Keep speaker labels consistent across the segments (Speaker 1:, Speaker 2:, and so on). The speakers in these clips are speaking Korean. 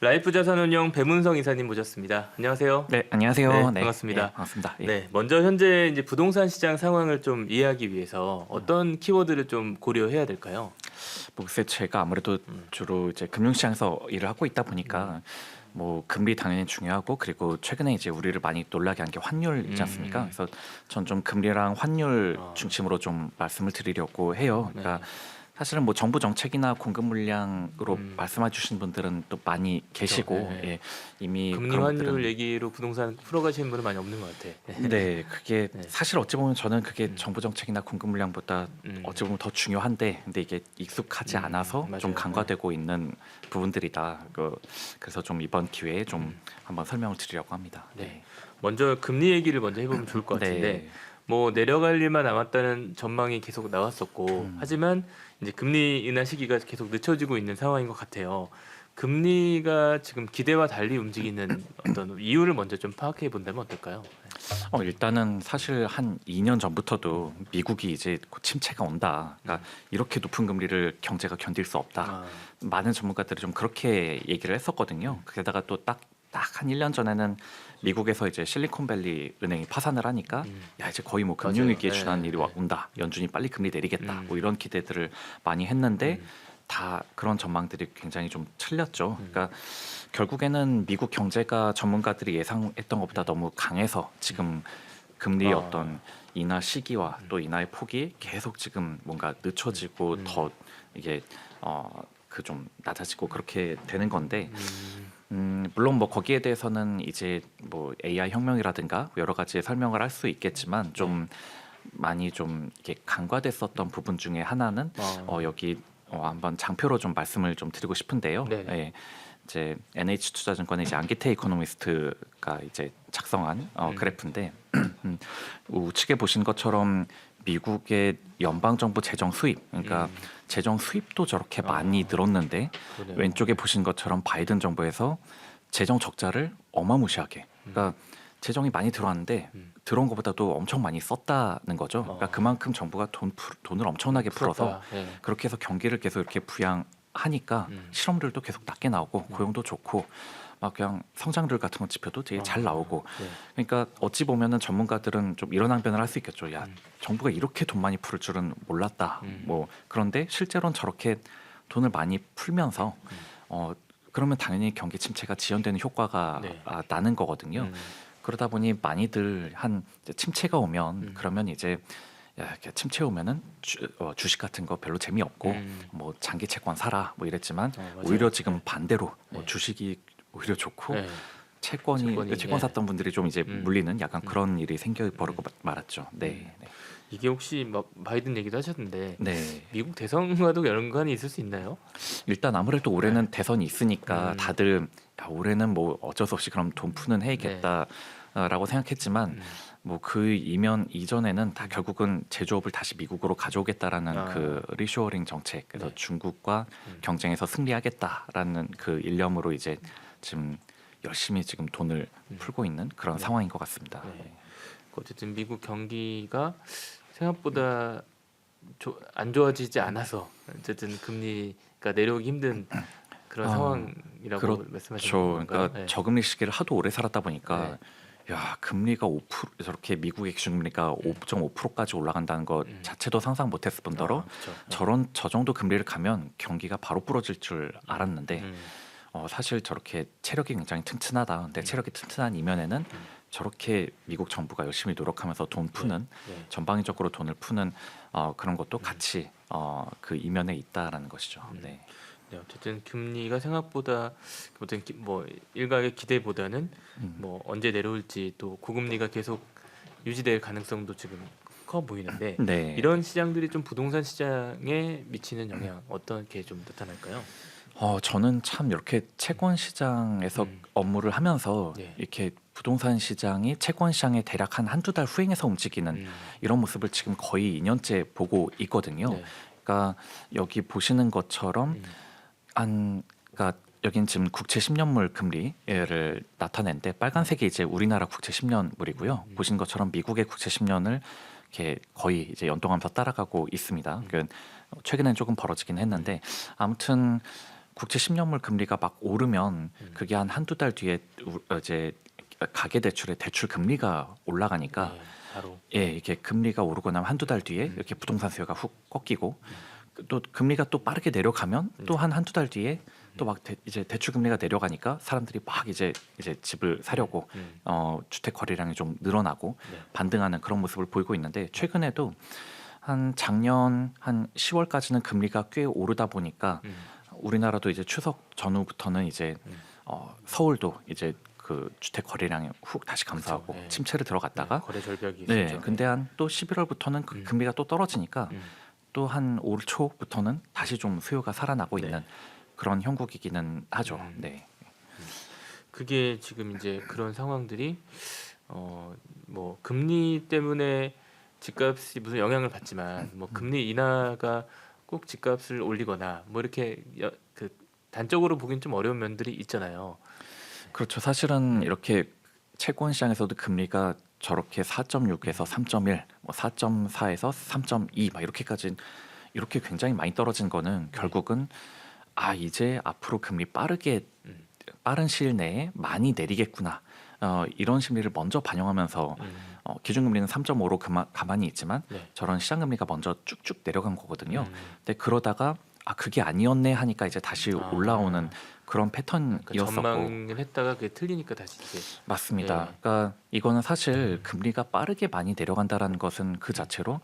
Speaker 1: 라이프 자산운용 배문성 이사님 모셨습니다. 안녕하세요.
Speaker 2: 네, 안녕하세요.
Speaker 1: 네,
Speaker 2: 네,
Speaker 1: 반갑습니다.
Speaker 2: 예, 반갑습니다. 예.
Speaker 1: 네, 먼저 현재 이제 부동산 시장 상황을 좀 이해하기 위해서 어떤 키워드를 좀 고려해야 될까요?
Speaker 2: 뭐 글쎄 제가 아무래도 주로 이제 금융시장에서 일을 하고 있다 보니까 뭐 금리 당연히 중요하고 그리고 최근에 이제 우리를 많이 놀라게 한 게 환율이지 않습니까? 그래서 전 좀 금리랑 환율 중심으로 좀 말씀을 드리려고 해요. 그러니까 사실은 뭐 정부 정책이나 공급 물량으로 말씀해 주신 분들은 또 많이 계시고
Speaker 1: 네.
Speaker 2: 예, 이미
Speaker 1: 금리
Speaker 2: 그런
Speaker 1: 환율
Speaker 2: 분들은
Speaker 1: 얘기로 부동산 풀어가시는 분은 많이 없는 것 같아.
Speaker 2: 네, 그게
Speaker 1: 네.
Speaker 2: 사실 어찌 보면 저는 그게 정부 정책이나 공급 물량보다 어찌 보면 더 중요한데, 근데 이게 익숙하지 않아서 좀
Speaker 1: 맞아요.
Speaker 2: 간과되고 있는 부분들이다. 그래서 좀 이번 기회에 좀 한번 설명을 드리려고 합니다.
Speaker 1: 네. 먼저 금리 얘기를 먼저 해보면 좋을 것 같은데 뭐 내려갈 일만 남았다는 전망이 계속 나왔었고 하지만 이제 금리 인하 시기가 계속 늦춰지고 있는 상황인 것 같아요. 금리가 지금 기대와 달리 움직이는 어떤 이유를 먼저 좀 파악해 본다면 어떨까요?
Speaker 2: 일단은 사실 한 2년 전부터도 미국이 이제 곧 침체가 온다. 그러니까 이렇게 높은 금리를 경제가 견딜 수 없다.
Speaker 1: 아,
Speaker 2: 많은 전문가들이 좀 그렇게 얘기를 했었거든요. 게다가 또 딱 한 1년 전에는 미국에서 이제 실리콘밸리 은행이 파산을 하니까 야 이제 거의 뭐 금융위기에
Speaker 1: 맞아요.
Speaker 2: 준하는
Speaker 1: 네,
Speaker 2: 일이
Speaker 1: 네.
Speaker 2: 온다. 연준이 빨리 금리 내리겠다. 뭐 이런 기대들을 많이 했는데 다 그런 전망들이 굉장히 좀 틀렸죠. 그러니까 결국에는 미국 경제가 전문가들이 예상했던 것보다 너무 강해서 지금 금리의
Speaker 1: 아.
Speaker 2: 어떤 인하 시기와 또 인하의 폭이 계속 지금 뭔가 늦춰지고 더 이게 그 좀 낮아지고 그렇게 되는 건데 물론 뭐 거기에 대해서는 이제 뭐 AI 혁명이라든가 여러 가지 설명을 할 수 있겠지만 좀 많이 좀 이렇게 간과됐었던 부분 중에 하나는 여기 한번 장표로 좀 말씀을 좀 드리고 싶은데요.
Speaker 1: 네네.
Speaker 2: 예, 이제 NH투자증권의 이제 안기태 이코노미스트가 이제 작성한 그래프인데 우측에 보신 것처럼 미국의 연방 정부 재정 수입, 그러니까 재정 수입도 저렇게 많이 늘었는데
Speaker 1: 그러네요.
Speaker 2: 왼쪽에 보신 것처럼 바이든 정부에서 재정 적자를 어마무시하게, 그러니까 재정이 많이 들어왔는데 들어온 것보다도 엄청 많이 썼다는 거죠. 그러니까 그만큼 정부가 돈을 엄청나게 풀어서
Speaker 1: 풀었다. 네.
Speaker 2: 그렇게 해서 경기를 계속 이렇게 부양하니까 실업률도 계속 낮게 나오고 고용도 좋고 막 그냥 성장률 같은 것 지표도 되게 잘 나오고
Speaker 1: 네.
Speaker 2: 그러니까 어찌 보면은 전문가들은 좀 이런 항변을 할 수 있겠죠. 야 정부가 이렇게 돈 많이 풀 줄은 몰랐다. 뭐 그런데 실제로는 저렇게 돈을 많이 풀면서 그러면 당연히 경기 침체가 지연되는 효과가
Speaker 1: 네.
Speaker 2: 나는 거거든요. 그러다 보니 많이들 한 이제 침체가 오면 그러면 이제 야, 이렇게 침체 오면은 주식 같은 거 별로 재미없고 뭐 장기 채권 사라 뭐 이랬지만
Speaker 1: 맞아요.
Speaker 2: 오히려 지금 반대로 뭐
Speaker 1: 네.
Speaker 2: 주식이 오히려 좋고
Speaker 1: 네.
Speaker 2: 채권
Speaker 1: 채권이,
Speaker 2: 샀던 분들이 좀 이제 물리는 약간 그런 일이 생겨 버리고 말았죠. 네.
Speaker 1: 이게 혹시 막 바이든 얘기도 하셨는데
Speaker 2: 네.
Speaker 1: 미국 대선과도 연관이 있을 수 있나요?
Speaker 2: 일단 아무래도 올해는 대선이 있으니까 다들 야, 올해는 뭐 어쩔 수 없이 그럼 돈 푸는 해이겠다라고 생각했지만 뭐 그 이전에는 다 결국은 제조업을 다시 미국으로 가져오겠다라는 그 리쇼어링 정책, 그래서
Speaker 1: 네.
Speaker 2: 중국과 경쟁에서 승리하겠다라는 그 일념으로 이제 지금 열심히 지금 돈을 풀고 있는 그런 상황인 것 같습니다.
Speaker 1: 네. 어쨌든 미국 경기가 생각보다 안 좋아지지 않아서 어쨌든 금리가 내려오기 힘든 그런 상황이라고
Speaker 2: 그렇죠.
Speaker 1: 말씀하시는 건가요?
Speaker 2: 그러니까
Speaker 1: 네.
Speaker 2: 저금리 시기를 하도 오래 살았다 보니까 야 금리가 5% 저렇게 미국의 기준금리가 5.5%까지 올라간다는 것 자체도 상상 못했을 뿐더러
Speaker 1: 그렇죠.
Speaker 2: 저 정도 금리를 가면 경기가 바로 부러질 줄 알았는데 사실 저렇게 체력이 굉장히 튼튼하다. 근데 체력이 튼튼한 이면에는 저렇게 미국 정부가 열심히 노력하면서 돈 푸는
Speaker 1: 네.
Speaker 2: 전방위적으로 돈을 푸는 그런 것도 같이 그 이면에 있다라는 것이죠. 네.
Speaker 1: 네, 어쨌든 금리가 생각보다 어떤 뭐 일각의 기대보다는 뭐 언제 내려올지 또 고금리가 계속 유지될 가능성도 지금 커 보이는데
Speaker 2: 네.
Speaker 1: 이런 시장들이 좀 부동산 시장에 미치는 영향 어떻게 좀 나타날까요?
Speaker 2: 저는 참 이렇게 채권 시장에서 업무를 하면서
Speaker 1: 네.
Speaker 2: 이렇게 부동산 시장이 채권 시장에 대략 한 한두 달 후행해서 움직이는 이런 모습을 지금 거의 2년째 보고 있거든요.
Speaker 1: 네.
Speaker 2: 그러니까 여기 보시는 것처럼 그러니까 여긴 지금 국채 10년물 금리를 나타낸데 빨간색이 이제 우리나라 국채 10년물이고요. 보신 것처럼 미국의 국채 10년을 이렇게 거의 이제 연동하면서 따라가고 있습니다. 그러니까 최근엔 조금 벌어지긴 했는데 아무튼 국채 10년물 금리가 막 오르면 그게 한 한두 달 뒤에 이제 가계 대출의 대출 금리가 올라가니까
Speaker 1: 네, 바로
Speaker 2: 예, 이게 금리가 오르고 나면 한두 달 뒤에 이렇게 부동산 수요가 훅 꺾이고 또 금리가 또 빠르게 내려가면 또 한 한두 달 뒤에 또 막 이제 대출 금리가 내려가니까 사람들이 막 이제 집을 사려고 주택 거래량이 좀 늘어나고
Speaker 1: 네.
Speaker 2: 반등하는 그런 모습을 보이고 있는데 최근에도 한 작년 한 10월까지는 금리가 꽤 오르다 보니까 우리나라도 이제 추석 전후부터는 이제 서울도 이제 그 주택 거래량이 훅 다시 감소하고
Speaker 1: 그쵸, 네.
Speaker 2: 침체를 들어갔다가
Speaker 1: 거래 절벽이
Speaker 2: 네,
Speaker 1: 있었죠.
Speaker 2: 근데 한 또 11월부터는 그 금리가 또 떨어지니까 또 한 올 초부터는 다시 좀 수요가 살아나고
Speaker 1: 네.
Speaker 2: 있는 그런 형국이기는 하죠. 네.
Speaker 1: 그게 지금 이제 그런 상황들이 뭐 금리 때문에 집값이 무슨 영향을 받지만 뭐 금리 인하가 꼭 집값을 올리거나 뭐 이렇게 그 단적으로 보긴 좀 어려운 면들이 있잖아요.
Speaker 2: 그렇죠. 사실은 이렇게 채권 시장에서도 금리가 저렇게 4.6에서 3.1, 뭐 4.4에서 3.2 막 이렇게까지 이렇게 굉장히 많이 떨어진 거는 결국은 아 이제 앞으로 금리 빠른 시일 내에 많이 내리겠구나 이런 심리를 먼저 반영하면서 기준금리는 3.5로 가만히 있지만
Speaker 1: 네.
Speaker 2: 저런 시장금리가 먼저 쭉쭉 내려간 거거든요.
Speaker 1: 음.
Speaker 2: 근데 그러다가 아 그게 아니었네 하니까 이제 다시
Speaker 1: 아.
Speaker 2: 올라오는 그런
Speaker 1: 그러니까
Speaker 2: 패턴이었었고
Speaker 1: 전망을 했다가 그게 틀리니까 다시 이제
Speaker 2: 맞습니다.
Speaker 1: 네.
Speaker 2: 그러니까 이거는 사실 금리가 빠르게 많이 내려간다라는 것은 그 자체로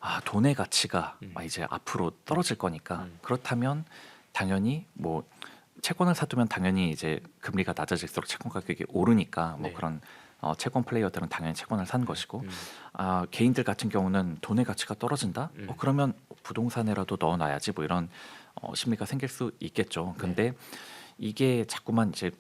Speaker 2: 아 돈의 가치가 막 이제 앞으로 떨어질 거니까 그렇다면 당연히 뭐 채권을 사두면 당연히 이제 금리가 낮아질수록 채권 가격이 오르니까 뭐
Speaker 1: 네.
Speaker 2: 그런 채권 플레이어들은 당연히 채권을 사는 것이고 아 개인들 같은 경우는 돈의 가치가 떨어진다 그러면 부동산에라도 넣어놔야지 뭐 이런 심리가 생길 수 있겠죠. 근데 이게 자꾸만 이제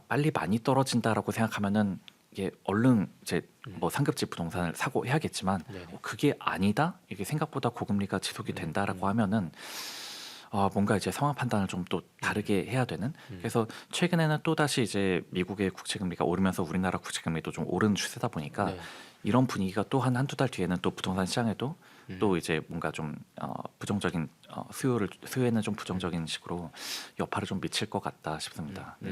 Speaker 2: 빨리 많이 떨어진다라고 생각하면은 이게 얼른 이제 뭐 상급지 부동산을 사고 해야겠지만
Speaker 1: 네네.
Speaker 2: 그게 아니다 이게 생각보다 고금리가 지속이 된다라고 하면은 뭔가 이제 상황 판단을 좀 또 다르게 해야 되는 그래서 최근에는 또 다시 이제 미국의 국채 금리가 오르면서 우리나라 국채 금리도 좀 오르는 추세다 보니까
Speaker 1: 네.
Speaker 2: 이런 분위기가 또 한 한두 달 뒤에는 또 부동산 시장에도 또 이제 뭔가 좀 부정적인 수요에는 좀 부정적인 식으로 여파를 좀 미칠 것 같다 싶습니다. 네.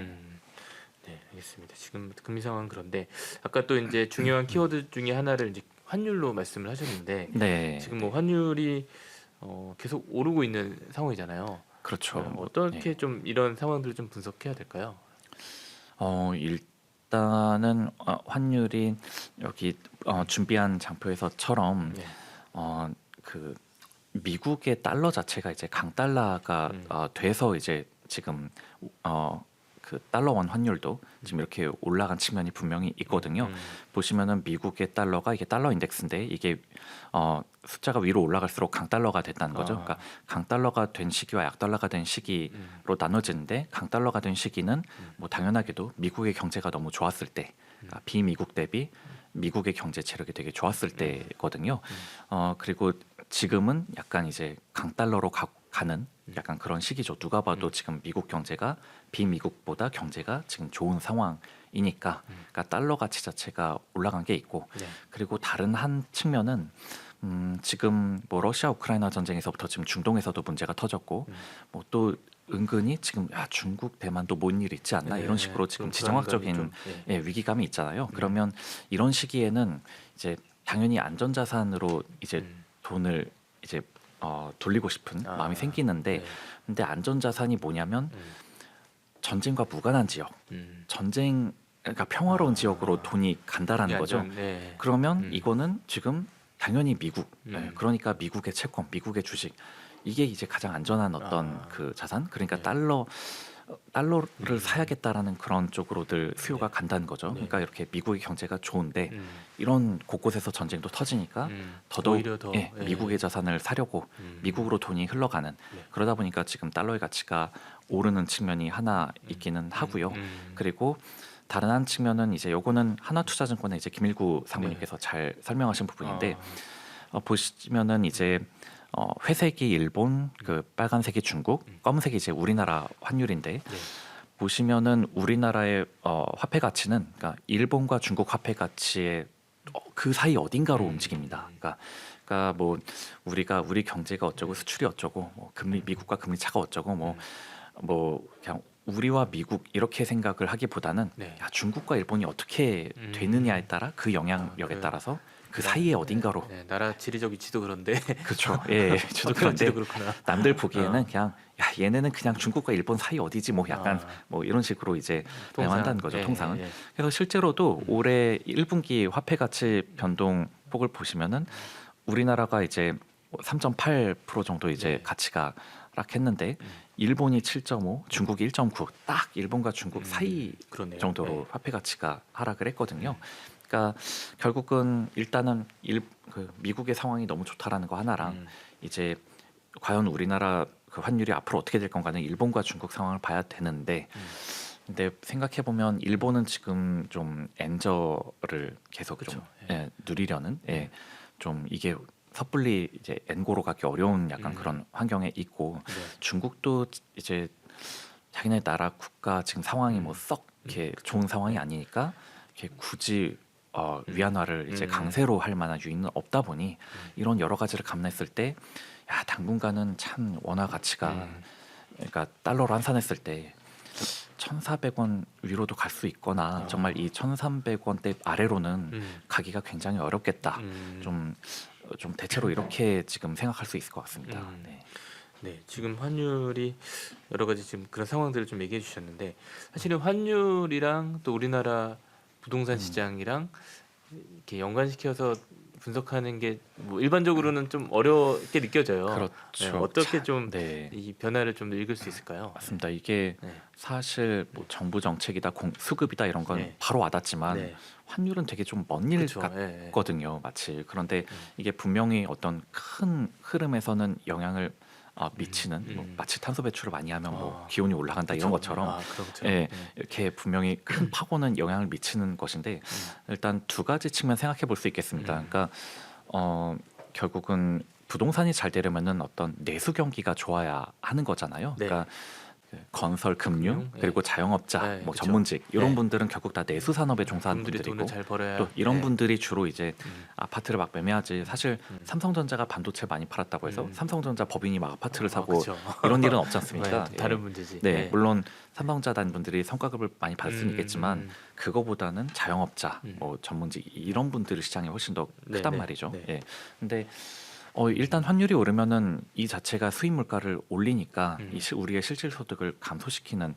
Speaker 1: 네, 알겠습니다. 지금 금리 상황은 그런데 아까 또 이제 중요한 키워드 중에 하나를 이제 환율로 말씀을 하셨는데
Speaker 2: 네.
Speaker 1: 지금 뭐 환율이 계속 오르고 있는 상황이잖아요.
Speaker 2: 그렇죠.
Speaker 1: 어떻게 좀 이런 상황들을 좀 분석해야 될까요?
Speaker 2: 일단은 환율이 여기 준비한 장표에서처럼
Speaker 1: 네.
Speaker 2: 그 미국의 달러 자체가 이제 강달러가 돼서 이제 지금 그 달러 원 환율도 지금 이렇게 올라간 측면이 분명히 있거든요. 보시면은 미국의 달러가 이게 달러 인덱스인데 이게 숫자가 위로 올라갈수록 강달러가 됐다는 거죠. 그러니까 강달러가 된 시기와 약달러가 된 시기로 나눠지는데 강달러가 된 시기는 뭐 당연하게도 미국의 경제가 너무 좋았을 때, 그러니까 비미국 대비 미국의 경제 체력이 되게 좋았을 때거든요. 그리고 지금은 약간 이제 강달러로 가는 약간 그런 시기죠. 누가 봐도 지금 미국 경제가 비미국보다 경제가 지금 좋은 상황이니까 그러니까 달러 가치 자체가 올라간 게 있고
Speaker 1: 네.
Speaker 2: 그리고 다른 한 측면은 지금 뭐 러시아 우크라이나 전쟁에서부터 지금 중동에서도 문제가 터졌고 뭐 또 은근히 지금 중국 대만도 뭔 일 있지 않나
Speaker 1: 네,
Speaker 2: 이런 식으로 지금
Speaker 1: 그런
Speaker 2: 지정학적인
Speaker 1: 불안감이 좀, 네.
Speaker 2: 위기감이 있잖아요. 그러면 이런 시기에는 이제 당연히 안전자산으로 이제 돈을 이제 돌리고 싶은 마음이 생기는데
Speaker 1: 네.
Speaker 2: 근데 안전자산이 뭐냐면 전쟁과 무관한 지역, 전쟁 그러니까 평화로운 지역으로 돈이 간다라는 거죠.
Speaker 1: 네.
Speaker 2: 그러면 이거는 지금 당연히 미국, 그러니까 미국의 채권, 미국의 주식 이게 이제 가장 안전한 어떤 그 자산, 그러니까
Speaker 1: 네.
Speaker 2: 달러를 사야겠다라는 그런 쪽으로들 수요가
Speaker 1: 네.
Speaker 2: 간다는 거죠.
Speaker 1: 네.
Speaker 2: 그러니까 이렇게 미국의 경제가 좋은데 이런 곳곳에서 전쟁도 터지니까 더더욱
Speaker 1: 오히려 더,
Speaker 2: 미국의 자산을 사려고 미국으로 돈이 흘러가는
Speaker 1: 네.
Speaker 2: 그러다 보니까 지금 달러의 가치가 오르는 측면이 하나 있기는 하고요. 그리고 다른 한 측면은 이제 요거는 하나투자증권의 이제 김일구 사모님께서 잘 설명하신 부분인데 보시면은 이제 회색이 일본, 그 빨간색이 중국, 검은색이 이제 우리나라 환율인데
Speaker 1: 네.
Speaker 2: 보시면은 우리나라의 화폐 가치는 그러니까 일본과 중국 화폐 가치의 그 사이 어딘가로 움직입니다. 그러니까 뭐 우리 경제가 어쩌고 수출이 어쩌고 뭐 금리 미국과 금리 차가 어쩌고 뭐 뭐 그냥 우리와 미국 이렇게 생각을 하기보다는
Speaker 1: 네.
Speaker 2: 야, 중국과 일본이 어떻게 되느냐에 따라 그 영향력에
Speaker 1: 그
Speaker 2: 따라서 그 사이에 어딘가로
Speaker 1: 네, 나라 지리적 위치도 그런데
Speaker 2: 그렇죠. 예, 저도 그런데
Speaker 1: 그렇구나.
Speaker 2: 남들 보기에는
Speaker 1: 어.
Speaker 2: 그냥 야 얘네는 그냥 중국과 일본 사이 어디지 뭐 약간
Speaker 1: 아.
Speaker 2: 뭐 이런 식으로 이제 사용한다는 거죠.
Speaker 1: 예,
Speaker 2: 통상은.
Speaker 1: 예, 예.
Speaker 2: 그래서 실제로도 올해 1분기 화폐 가치 변동폭을 보시면은 우리나라가 이제 3.8% 정도 이제
Speaker 1: 네.
Speaker 2: 가치가 하락했는데 일본이 7.5, 중국이 1.9, 딱 일본과 중국 사이
Speaker 1: 그러네요.
Speaker 2: 정도로
Speaker 1: 네.
Speaker 2: 화폐 가치가 하락을 했거든요. 그러니까 결국은 일단은 그 미국의 상황이 너무 좋다라는 거 하나랑 이제 과연 우리나라 그 환율이 앞으로 어떻게 될 건가는 일본과 중국 상황을 봐야 되는데 근데 생각해 보면 일본은 지금 좀 엔저를 계속 좀
Speaker 1: 그쵸. 예.
Speaker 2: 예, 누리려는 좀 이게 섣불리 이제 엔고로 가기 어려운 약간
Speaker 1: 음.
Speaker 2: 그런 환경에 있고
Speaker 1: 네.
Speaker 2: 중국도 이제 자기네 나라 국가 지금 상황이 뭐 썩 이렇게 좋은 상황이 아니니까 이렇게 굳이 위안화를 이제 강세로 할 만한 유인은 없다 보니 이런 여러 가지를 감안했을 때 야, 당분간은 참 원화 가치가 그러니까 달러로 환산했을 때 1,400원 위로도 갈 수 있거나 정말 이 1,300원대 아래로는 가기가 굉장히 어렵겠다. 좀 대체로 이렇게 지금 생각할 수 있을 것 같습니다. 네.
Speaker 1: 네, 지금 환율이 여러 가지 지금 그런 상황들을 좀 얘기해 주셨는데 사실은 환율이랑 또 우리나라 부동산 시장이랑 이렇게 연관시켜서 분석하는 게 뭐 일반적으로는 좀 어렵게 느껴져요.
Speaker 2: 그렇죠.
Speaker 1: 네, 어떻게 좀
Speaker 2: 네.
Speaker 1: 이 변화를 좀 읽을 수 있을까요?
Speaker 2: 맞습니다. 이게
Speaker 1: 네.
Speaker 2: 사실 뭐 정부 정책이다, 수급이다 이런 건
Speaker 1: 네.
Speaker 2: 바로 와닿지만
Speaker 1: 네.
Speaker 2: 환율은 되게 좀 먼 일
Speaker 1: 그쵸. 예, 예.
Speaker 2: 같거든요, 마치. 그런데 이게 분명히 어떤 큰 흐름에서는 영향을 미치는 뭐 마치 탄소 배출을 많이 하면 뭐 기온이 올라간다 이런 것처럼
Speaker 1: 그런 것처럼.
Speaker 2: 예, 이렇게 분명히 큰 파고는 영향을 미치는 것인데 일단 두 가지 측면 생각해 볼 수 있겠습니다. 그러니까 결국은 부동산이 잘 되려면은 어떤 내수 경기가 좋아야 하는 거잖아요.
Speaker 1: 네.
Speaker 2: 그러니까 그 건설, 금융,
Speaker 1: 금융, 예.
Speaker 2: 그리고 자영업자,
Speaker 1: 네,
Speaker 2: 뭐
Speaker 1: 그쵸.
Speaker 2: 전문직 이런
Speaker 1: 네.
Speaker 2: 분들은 결국 다 내수 산업에 종사하는
Speaker 1: 그분들이
Speaker 2: 분들이고
Speaker 1: 돈을 잘 벌어야
Speaker 2: 또 이런
Speaker 1: 네.
Speaker 2: 분들이 주로 이제 아파트를 막 매매하지. 사실 삼성전자가 반도체 많이 팔았다고 해서 삼성전자 법인이 막 아파트를 사고
Speaker 1: 그쵸.
Speaker 2: 이런 일은 없지 않습니까?
Speaker 1: 네, 다른 문제지.
Speaker 2: 네,
Speaker 1: 네.
Speaker 2: 물론 삼성자단 분들이 성과급을 많이 받을 수는 있겠지만
Speaker 1: 음.
Speaker 2: 그거보다는 자영업자, 뭐 전문직 이런 분들의 시장이 훨씬 더 크단
Speaker 1: 네,
Speaker 2: 말이죠.
Speaker 1: 네.
Speaker 2: 예. 근데 일단 환율이 오르면은 이 자체가 수입 물가를 올리니까 우리의 실질 소득을 감소시키는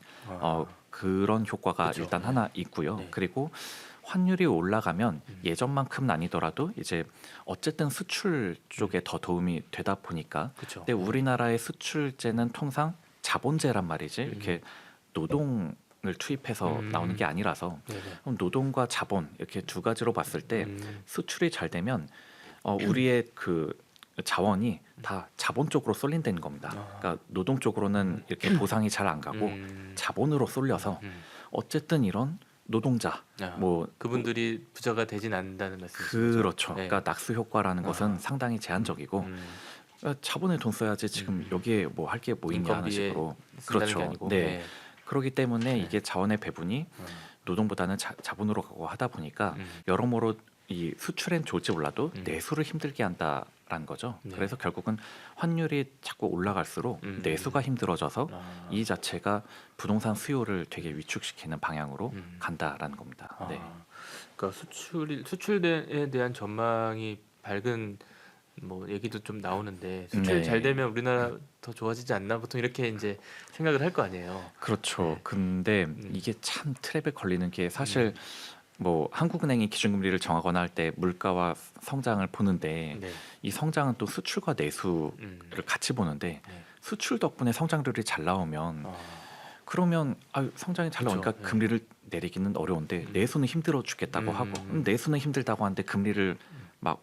Speaker 2: 그런 효과가
Speaker 1: 그쵸.
Speaker 2: 일단
Speaker 1: 네.
Speaker 2: 하나 있고요.
Speaker 1: 네.
Speaker 2: 그리고 환율이 올라가면 예전만큼은 아니더라도 이제 어쨌든 수출 쪽에 더 도움이 되다 보니까
Speaker 1: 그쵸.
Speaker 2: 근데 우리나라의 수출제는 통상 자본제란 말이지 이렇게 노동을 투입해서 나오는 게 아니라서
Speaker 1: 네네.
Speaker 2: 그럼 노동과 자본 이렇게 두 가지로 봤을 때 수출이 잘 되면 우리의 그 자원이 다 자본 쪽으로 쏠린다는 겁니다. 그러니까 노동 쪽으로는 이렇게 보상이 잘 안 가고 자본으로 쏠려서 어쨌든 이런 노동자 뭐
Speaker 1: 그분들이 부자가 되진 않는다는 말씀이시죠?
Speaker 2: 그렇죠.
Speaker 1: 네.
Speaker 2: 그러니까 낙수 효과라는 것은 상당히 제한적이고 자본에 돈 써야지 지금 여기에 뭐 할 게 뭐 있냐 하는
Speaker 1: 인건비에
Speaker 2: 식으로
Speaker 1: 쓴다는 게
Speaker 2: 그렇죠.
Speaker 1: 아니고.
Speaker 2: 네. 그렇기 때문에 이게 자원의 배분이 노동보다는 자본으로 가고 하다 보니까 여러모로 이 수출엔 좋을지 몰라도 내수를 힘들게 한다라는 거죠.
Speaker 1: 네.
Speaker 2: 그래서 결국은 환율이 자꾸 올라갈수록 내수가 힘들어져서 이 자체가 부동산 수요를 되게 위축시키는 방향으로 간다라는 겁니다. 네.
Speaker 1: 그러니까 수출에 대한 전망이 밝은 뭐 얘기도 좀 나오는데 수출
Speaker 2: 네.
Speaker 1: 잘 되면 우리나라 더 좋아지지 않나 보통 이렇게 이제 생각을 할 거 아니에요.
Speaker 2: 그렇죠.
Speaker 1: 네.
Speaker 2: 근데 이게 참 트랩에 걸리는 게 사실 뭐 한국은행이 기준금리를 정하거나 할 때 물가와 성장을 보는데
Speaker 1: 네.
Speaker 2: 이 성장은 또 수출과 내수를 같이 보는데 수출 덕분에 성장률이 잘 나오면 그러면 성장이 잘
Speaker 1: 그쵸.
Speaker 2: 나오니까
Speaker 1: 네.
Speaker 2: 금리를 내리기는 어려운데 내수는 힘들어 죽겠다고 하고 내수는 힘들다고 하는데 금리를 막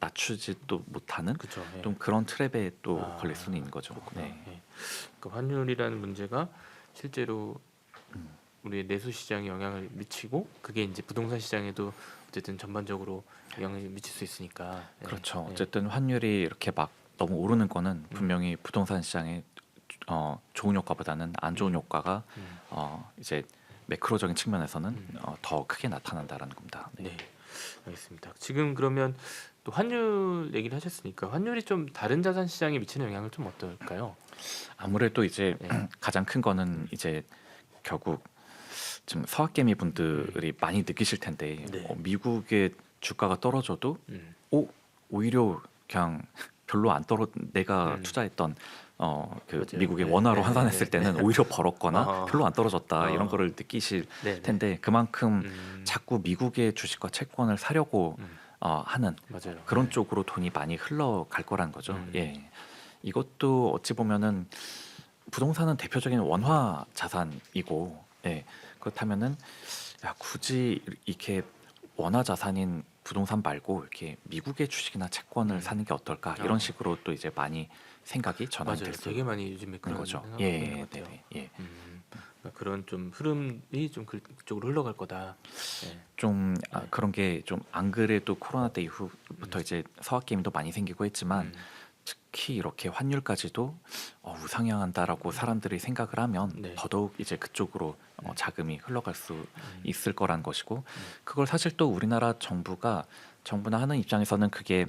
Speaker 2: 낮추지도 못하는
Speaker 1: 그렇죠. 예.
Speaker 2: 좀 그런 트랩에 또 걸릴 수는 있는 거죠. 네.
Speaker 1: 예. 그러니까 환율이라는 문제가 실제로 우리의 내수 시장에 영향을 미치고 그게 이제 부동산 시장에도 어쨌든 전반적으로 영향을 미칠 수 있으니까. 예.
Speaker 2: 그렇죠.
Speaker 1: 예.
Speaker 2: 어쨌든 환율이 이렇게 막 너무 오르는 거는 분명히 부동산 시장에 좋은 효과보다는 안 좋은 효과가 이제 매크로적인 측면에서는 더 크게 나타난다라는 겁니다. 네.
Speaker 1: 네, 알겠습니다. 지금 그러면 또 환율 얘기를 하셨으니까 환율이 좀 다른 자산 시장에 미치는 영향을 좀 어떨까요?
Speaker 2: 아무래도 이제
Speaker 1: 네.
Speaker 2: 가장 큰 거는 이제 결국 지금 서학개미 분들이 많이 느끼실 텐데
Speaker 1: 네.
Speaker 2: 미국의 주가가 떨어져도 오히려 그냥 별로 안 떨어 내가 투자했던 그
Speaker 1: 맞아요.
Speaker 2: 미국의
Speaker 1: 네,
Speaker 2: 원화로
Speaker 1: 네,
Speaker 2: 환산했을
Speaker 1: 네,
Speaker 2: 때는 오히려 벌었거나 별로 안 떨어졌다 이런
Speaker 1: 어.
Speaker 2: 거를 느끼실
Speaker 1: 네, 네.
Speaker 2: 텐데 그만큼
Speaker 1: 음,
Speaker 2: 자꾸 미국의 주식과 채권을 사려고 하는
Speaker 1: 맞아요.
Speaker 2: 그런
Speaker 1: 네.
Speaker 2: 쪽으로 돈이 많이 흘러갈 거란 거죠.
Speaker 1: 음.
Speaker 2: 예. 이것도 어찌 보면은 부동산은 대표적인 원화 자산이고, 예. 그렇다면은 야, 굳이 이렇게 원화 자산인 부동산 말고 이렇게 미국의 주식이나 채권을 사는 게 어떨까 이런 식으로 또 이제 많이 생각이 전환이
Speaker 1: 맞아요.
Speaker 2: 될 수
Speaker 1: 되게 많이 요즘에
Speaker 2: 있는
Speaker 1: 그런
Speaker 2: 거죠.
Speaker 1: 생각
Speaker 2: 예,
Speaker 1: 하는 것 같아요.
Speaker 2: 네네, 예.
Speaker 1: 그러니까 그런 좀 흐름이 좀 그쪽으로 흘러갈 거다. 네.
Speaker 2: 좀 그런 게 좀 안 그래도 코로나 때 이후부터 이제 서학 게임도 많이 생기고 했지만 특히 이렇게 환율까지도 우상향한다라고 사람들이 생각을 하면
Speaker 1: 네.
Speaker 2: 더더욱 이제 그쪽으로 자금이 흘러갈 수 있을 거란 것이고 그걸 사실 또 우리나라 정부나 하는 입장에서는 그게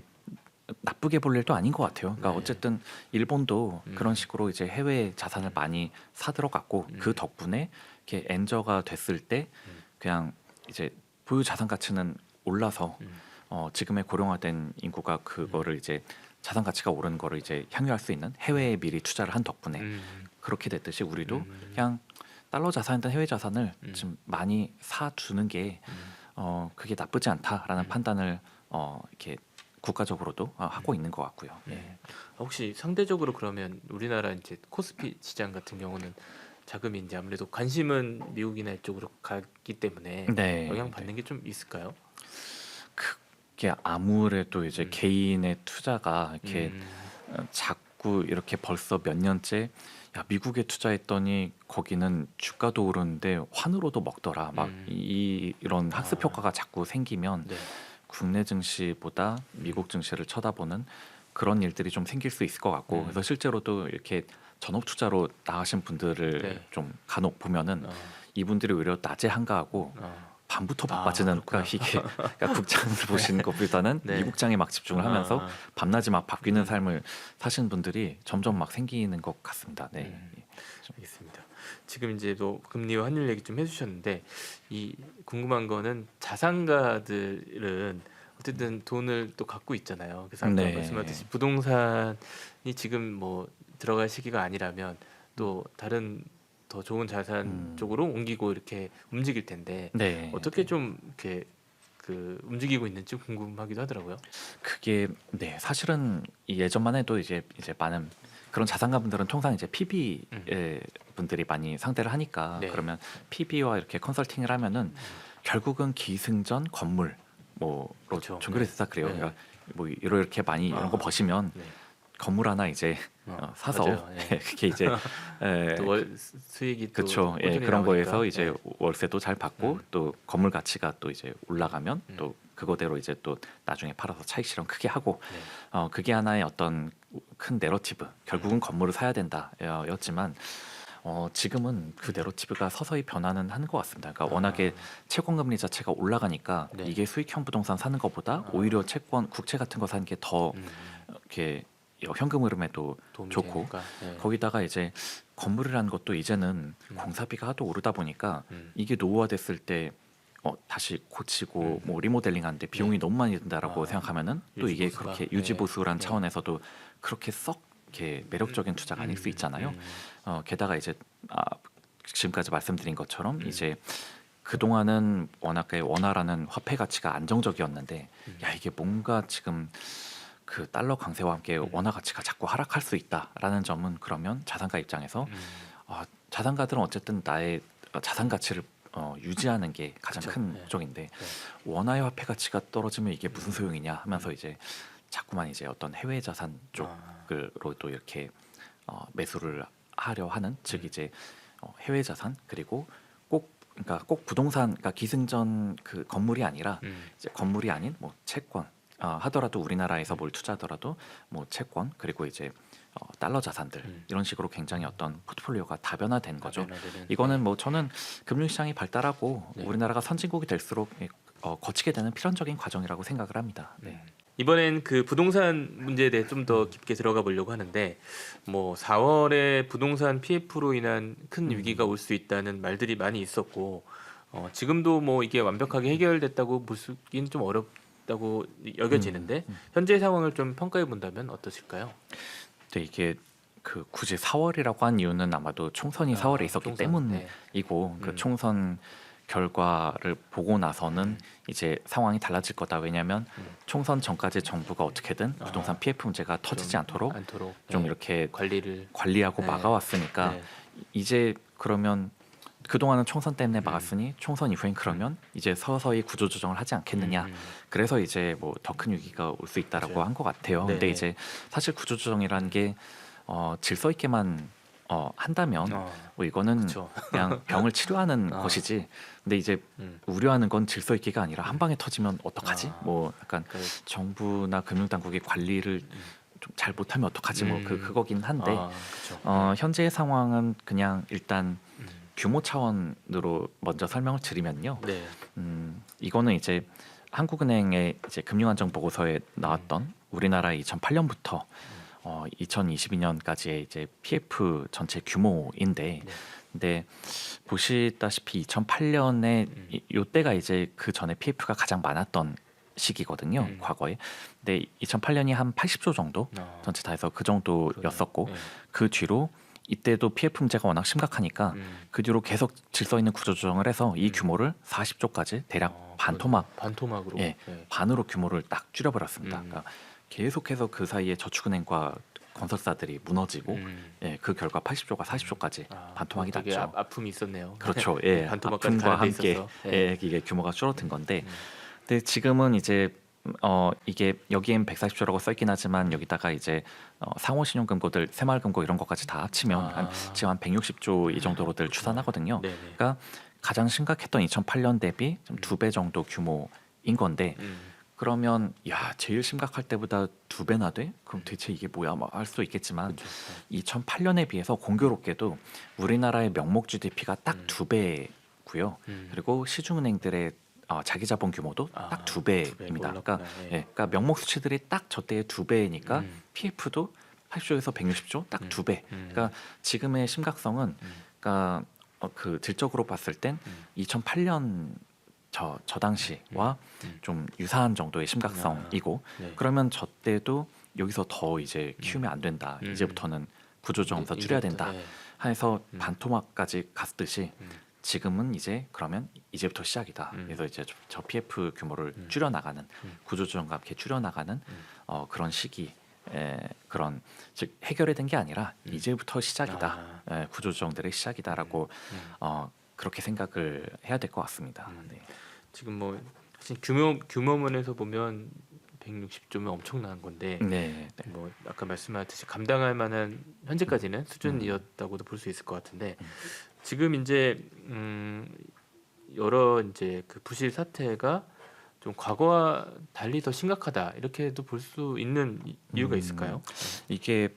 Speaker 2: 나쁘게 볼 일도 아닌 것 같아요. 그러니까
Speaker 1: 네.
Speaker 2: 어쨌든 일본도 그런 식으로 이제 해외 자산을 많이 사들어갔고 그 덕분에 이렇게 엔저가 됐을 때 그냥 이제 보유 자산 가치는 올라서 지금의 고령화된 인구가 그거를 이제 자산 가치가 오르는 거를 이제 향유할 수 있는 해외에 미리 투자를 한 덕분에 그렇게 됐듯이 우리도 그냥 달러 자산이든 해외 자산을 좀 많이 사두는 게 그게 나쁘지 않다라는 판단을 이렇게 국가적으로도 하고 있는 것 같고요. 예.
Speaker 1: 혹시 상대적으로 그러면 우리나라 이제 코스피 시장 같은 경우는 자금이 이제 아무래도 관심은 미국이나 이쪽으로 가기 때문에
Speaker 2: 네,
Speaker 1: 영향 받는 게 좀 있을까요?
Speaker 2: 그게 아무래도 이제 개인의 투자가 이렇게 자꾸 이렇게 벌써 몇 년째 야 미국에 투자했더니 거기는 주가도 오르는데 환으로도 먹더라 막 이런 학습 효과가 자꾸 생기면
Speaker 1: 네.
Speaker 2: 국내 증시보다 미국 증시를 쳐다보는 그런 일들이 좀 생길 수 있을 것 같고 그래서 실제로도 이렇게 전업 투자로 나가신 분들을
Speaker 1: 네.
Speaker 2: 좀 간혹 보면은
Speaker 1: 어,
Speaker 2: 이분들이 오히려 낮에 한가하고 밤부터 바빠지는 그러니까 이게 그러니까 국장을 보시는 것보다는
Speaker 1: 네.
Speaker 2: 미국장에 막 집중을 하면서
Speaker 1: 아.
Speaker 2: 밤낮이 막 바뀌는 삶을 사시는 분들이 점점 막 생기는 것 같습니다. 네.
Speaker 1: 알겠습니다. 지금 이제 또 금리와 환율 얘기 좀 해주셨는데 이 궁금한 거는 자산가들은 어쨌든 돈을 또 갖고 있잖아요. 그래서 아까
Speaker 2: 네.
Speaker 1: 말씀하셨듯이 부동산이 지금 뭐 들어갈 시기가 아니라면 또 다른 더 좋은 자산 쪽으로 옮기고 이렇게 움직일 텐데
Speaker 2: 네.
Speaker 1: 어떻게 좀 이렇게 그 움직이고 있는지 궁금하기도 하더라고요.
Speaker 2: 그게 네 사실은 이 예전만 해도 이제 많은 그런 자산가 분들은 통상 이제 PB 분들이 많이 상대를 하니까
Speaker 1: 네.
Speaker 2: 그러면 PB와 이렇게 컨설팅을 하면은 결국은 기승전 건물 뭐로
Speaker 1: 그쵸.
Speaker 2: 종결이 됐다 그래요.
Speaker 1: 네.
Speaker 2: 그러니까 뭐 이렇게 많이 이런 거 버시면
Speaker 1: 네.
Speaker 2: 건물 하나 이제 사서
Speaker 1: 맞아요. 예.
Speaker 2: 그게 이제
Speaker 1: 또 수익이 또
Speaker 2: 그렇죠. 예,
Speaker 1: 꾸준히
Speaker 2: 그런
Speaker 1: 나오니까.
Speaker 2: 거에서 이제
Speaker 1: 네.
Speaker 2: 월세도 잘 받고 또 건물 가치가 또 이제 올라가면 또 그거대로 이제 또 나중에 팔아서 차익 실현 크게 하고
Speaker 1: 네.
Speaker 2: 그게 하나의 어떤 큰 내러티브 결국은 건물을 사야 된다였지만 지금은 그 내러티브가 서서히 변화는 하는 것 같습니다. 그러니까 워낙에 채권 금리 자체가 올라가니까
Speaker 1: 네.
Speaker 2: 이게 수익형 부동산 사는 것보다 오히려 채권 국채 같은 거 사는 게 더 이렇게 현금 흐름에도
Speaker 1: 도움이
Speaker 2: 좋고
Speaker 1: 되니까. 네.
Speaker 2: 거기다가 이제 건물이라는 것도 이제는 공사비가 하도 오르다 보니까 이게 노후화됐을 때 다시 고치고 뭐 리모델링하는데 비용이 너무 많이 든다라고 생각하면은 또 이게
Speaker 1: 유지보수가.
Speaker 2: 그렇게
Speaker 1: 네.
Speaker 2: 유지보수란
Speaker 1: 네.
Speaker 2: 차원에서도 그렇게 썩 이렇게 매력적인 투자가 아닐 수 있잖아요. 게다가 이제 지금까지 말씀드린 것처럼 이제 그동안은 워낙에 원화라는 화폐 가치가 안정적이었는데 야 이게 뭔가 지금 그 달러 강세와 함께 원화 가치가 자꾸 하락할 수 있다라는 점은 그러면 자산가 입장에서 자산가들은 어쨌든 나의 자산 가치를 유지하는 게 가장
Speaker 1: 그쵸.
Speaker 2: 큰
Speaker 1: 네.
Speaker 2: 목적인데 원화의 화폐 가치가 떨어지면 이게 무슨 소용이냐 하면서 이제 자꾸만 이제 어떤 해외 자산 쪽으로 또 이렇게 매수를 하려 하는 즉 이제 해외 자산 그리고 그러니까 꼭 부동산 그러니까 기승전 그 건물이 아니라 이제 건물이 아닌 뭐 채권 하더라도 우리나라에서 뭘 투자하더라도 뭐 채권 그리고 이제 달러 자산들 이런 식으로 굉장히 어떤 포트폴리오가 다변화된 거죠.
Speaker 1: 다변화되는.
Speaker 2: 이거는
Speaker 1: 네.
Speaker 2: 뭐 저는 금융시장이 발달하고
Speaker 1: 네.
Speaker 2: 우리나라가 선진국이 될수록 거치게 되는 필연적인 과정이라고 생각을 합니다. 네.
Speaker 1: 이번엔 그 부동산 문제에 대해 좀 더 깊게 들어가 보려고 하는데 뭐 4월에 부동산 PF로 인한 큰 위기가 올 수 있다는 말들이 많이 있었고 지금도 뭐 이게 완벽하게 해결됐다고 보기는 좀 어렵다고 여겨지는데 현재 상황을 좀 평가해 본다면 어떠실까요?
Speaker 2: 네, 이게 그 굳이 4월이라고 한 이유는 아마도 총선이 4월에 있었기
Speaker 1: 총선, 네.
Speaker 2: 때문이고 그 총선 결과를 보고 나서는 이제 상황이 달라질 거다. 왜냐하면 총선 전까지 정부가 어떻게든 부동산 PF 문제가 터지지 않도록 좀
Speaker 1: 네.
Speaker 2: 이렇게
Speaker 1: 관리를
Speaker 2: 관리하고
Speaker 1: 네.
Speaker 2: 막아왔으니까
Speaker 1: 네.
Speaker 2: 이제 그러면 그동안은 총선 때문에 막았으니 총선 이후엔 그러면 이제 서서히 구조조정을 하지 않겠느냐. 그래서 이제 뭐 더 큰 위기가 올 수 있다라고
Speaker 1: 맞아요.
Speaker 2: 한 것 같아요.
Speaker 1: 네.
Speaker 2: 근데 이제 사실 구조조정이라는 게 질서 있게만 한다면 뭐 이거는
Speaker 1: 그쵸.
Speaker 2: 그냥 병을 치료하는
Speaker 1: 아.
Speaker 2: 것이지. 근데 이제
Speaker 1: 음.
Speaker 2: 우려하는 건 질서 있게가 아니라 한 방에 터지면 어떡하지?
Speaker 1: 아.
Speaker 2: 뭐 약간
Speaker 1: 그-
Speaker 2: 정부나 금융당국이 관리를 좀 잘 못하면 어떡하지? 뭐 그거긴 한데
Speaker 1: 그쵸.
Speaker 2: 현재의 상황은 그냥 일단
Speaker 1: 음.
Speaker 2: 규모 차원으로 먼저 설명을 드리면요.
Speaker 1: 네.
Speaker 2: 이거는 이제 한국은행의 이제 금융안정 보고서에 나왔던 우리나라의 2008년부터 2022년까지의 이제 PF 전체 규모인데,
Speaker 1: 네.
Speaker 2: 근데 보시다시피 2008년에 요때가 이제 그 전에 PF가 가장 많았던 시기거든요. 과거에. 근데 2008년이 한 80조 정도 전체 다 해서 그 정도였었고
Speaker 1: 네.
Speaker 2: 그 뒤로 이때도 PF 문제가 워낙 심각하니까 그 뒤로 계속 질서 있는 구조 조정을 해서 이 규모를 40조까지 대략
Speaker 1: 반토막으로.
Speaker 2: 예,
Speaker 1: 네.
Speaker 2: 반으로 규모를 딱 줄여버렸습니다. 그러니까 계속해서 그 사이에 저축은행과 건설사들이 무너지고 예, 그 결과 80조가 40조까지 반토막이
Speaker 1: 되게
Speaker 2: 났죠.
Speaker 1: 아픔이 있었네요.
Speaker 2: 그렇죠. 예,
Speaker 1: 반토막까지
Speaker 2: 아픔과
Speaker 1: 가는 데
Speaker 2: 함께
Speaker 1: 있어서.
Speaker 2: 예, 이게 규모가 줄어든 건데, 근데 지금은 이제 이게 여기엔 140조라고 써있긴 하지만 여기다가 이제 상호신용금고들, 새마을금고 이런 것까지 다 합치면 지금 한 160조 이 정도로들 추산하거든요.
Speaker 1: 네네.
Speaker 2: 그러니까 가장 심각했던 2008년 대비 좀 2배 정도 규모인 건데, 그러면 야 제일 심각할 때보다 2배나 돼? 그럼 대체 이게 뭐야? 할 수도 있겠지만 2008년에 비해서 공교롭게도 우리나라의 명목 GDP가 딱 2배고요. 그리고 시중은행들의 자기 자본 규모도 딱 2배입니다. 그러니까, 예, 그러니까 명목 수치들이 딱 저때의 2배니까 PF도 80조에서 160조 딱 2배. 그러니까 지금의 심각성은 그러니까 그 질적으로 봤을 땐 2008년 저 당시와 좀 유사한 정도의 심각성이고,
Speaker 1: 네.
Speaker 2: 그러면 저 때도 여기서 더 이제 키우면 안 된다. 이제부터는 구조조정서 줄여야 된다.
Speaker 1: 네.
Speaker 2: 해서 반토막까지 갔듯이 지금은 이제 그러면 이제부터 시작이다. 그래서 이제 저 PF 규모를 줄여나가는 구조조정과 함께 줄여나가는 그런 시기. 그런 즉 해결이 된 게 아니라 이제부터 시작이다. 구조조정들의 시작이다라고 그렇게 생각을 해야 될 것 같습니다. 네.
Speaker 1: 지금 뭐 사실 규모면에서 보면 160조면 엄청난 건데
Speaker 2: 네.
Speaker 1: 뭐 아까 말씀하셨듯이 감당할 만한 현재까지는 수준이었다고도 볼 수 있을 것 같은데 지금 이제 여러 이제 그 부실 사태가 좀 과거와 달리 더 심각하다 이렇게도 볼 수 있는 이유가 있을까요?
Speaker 2: 이게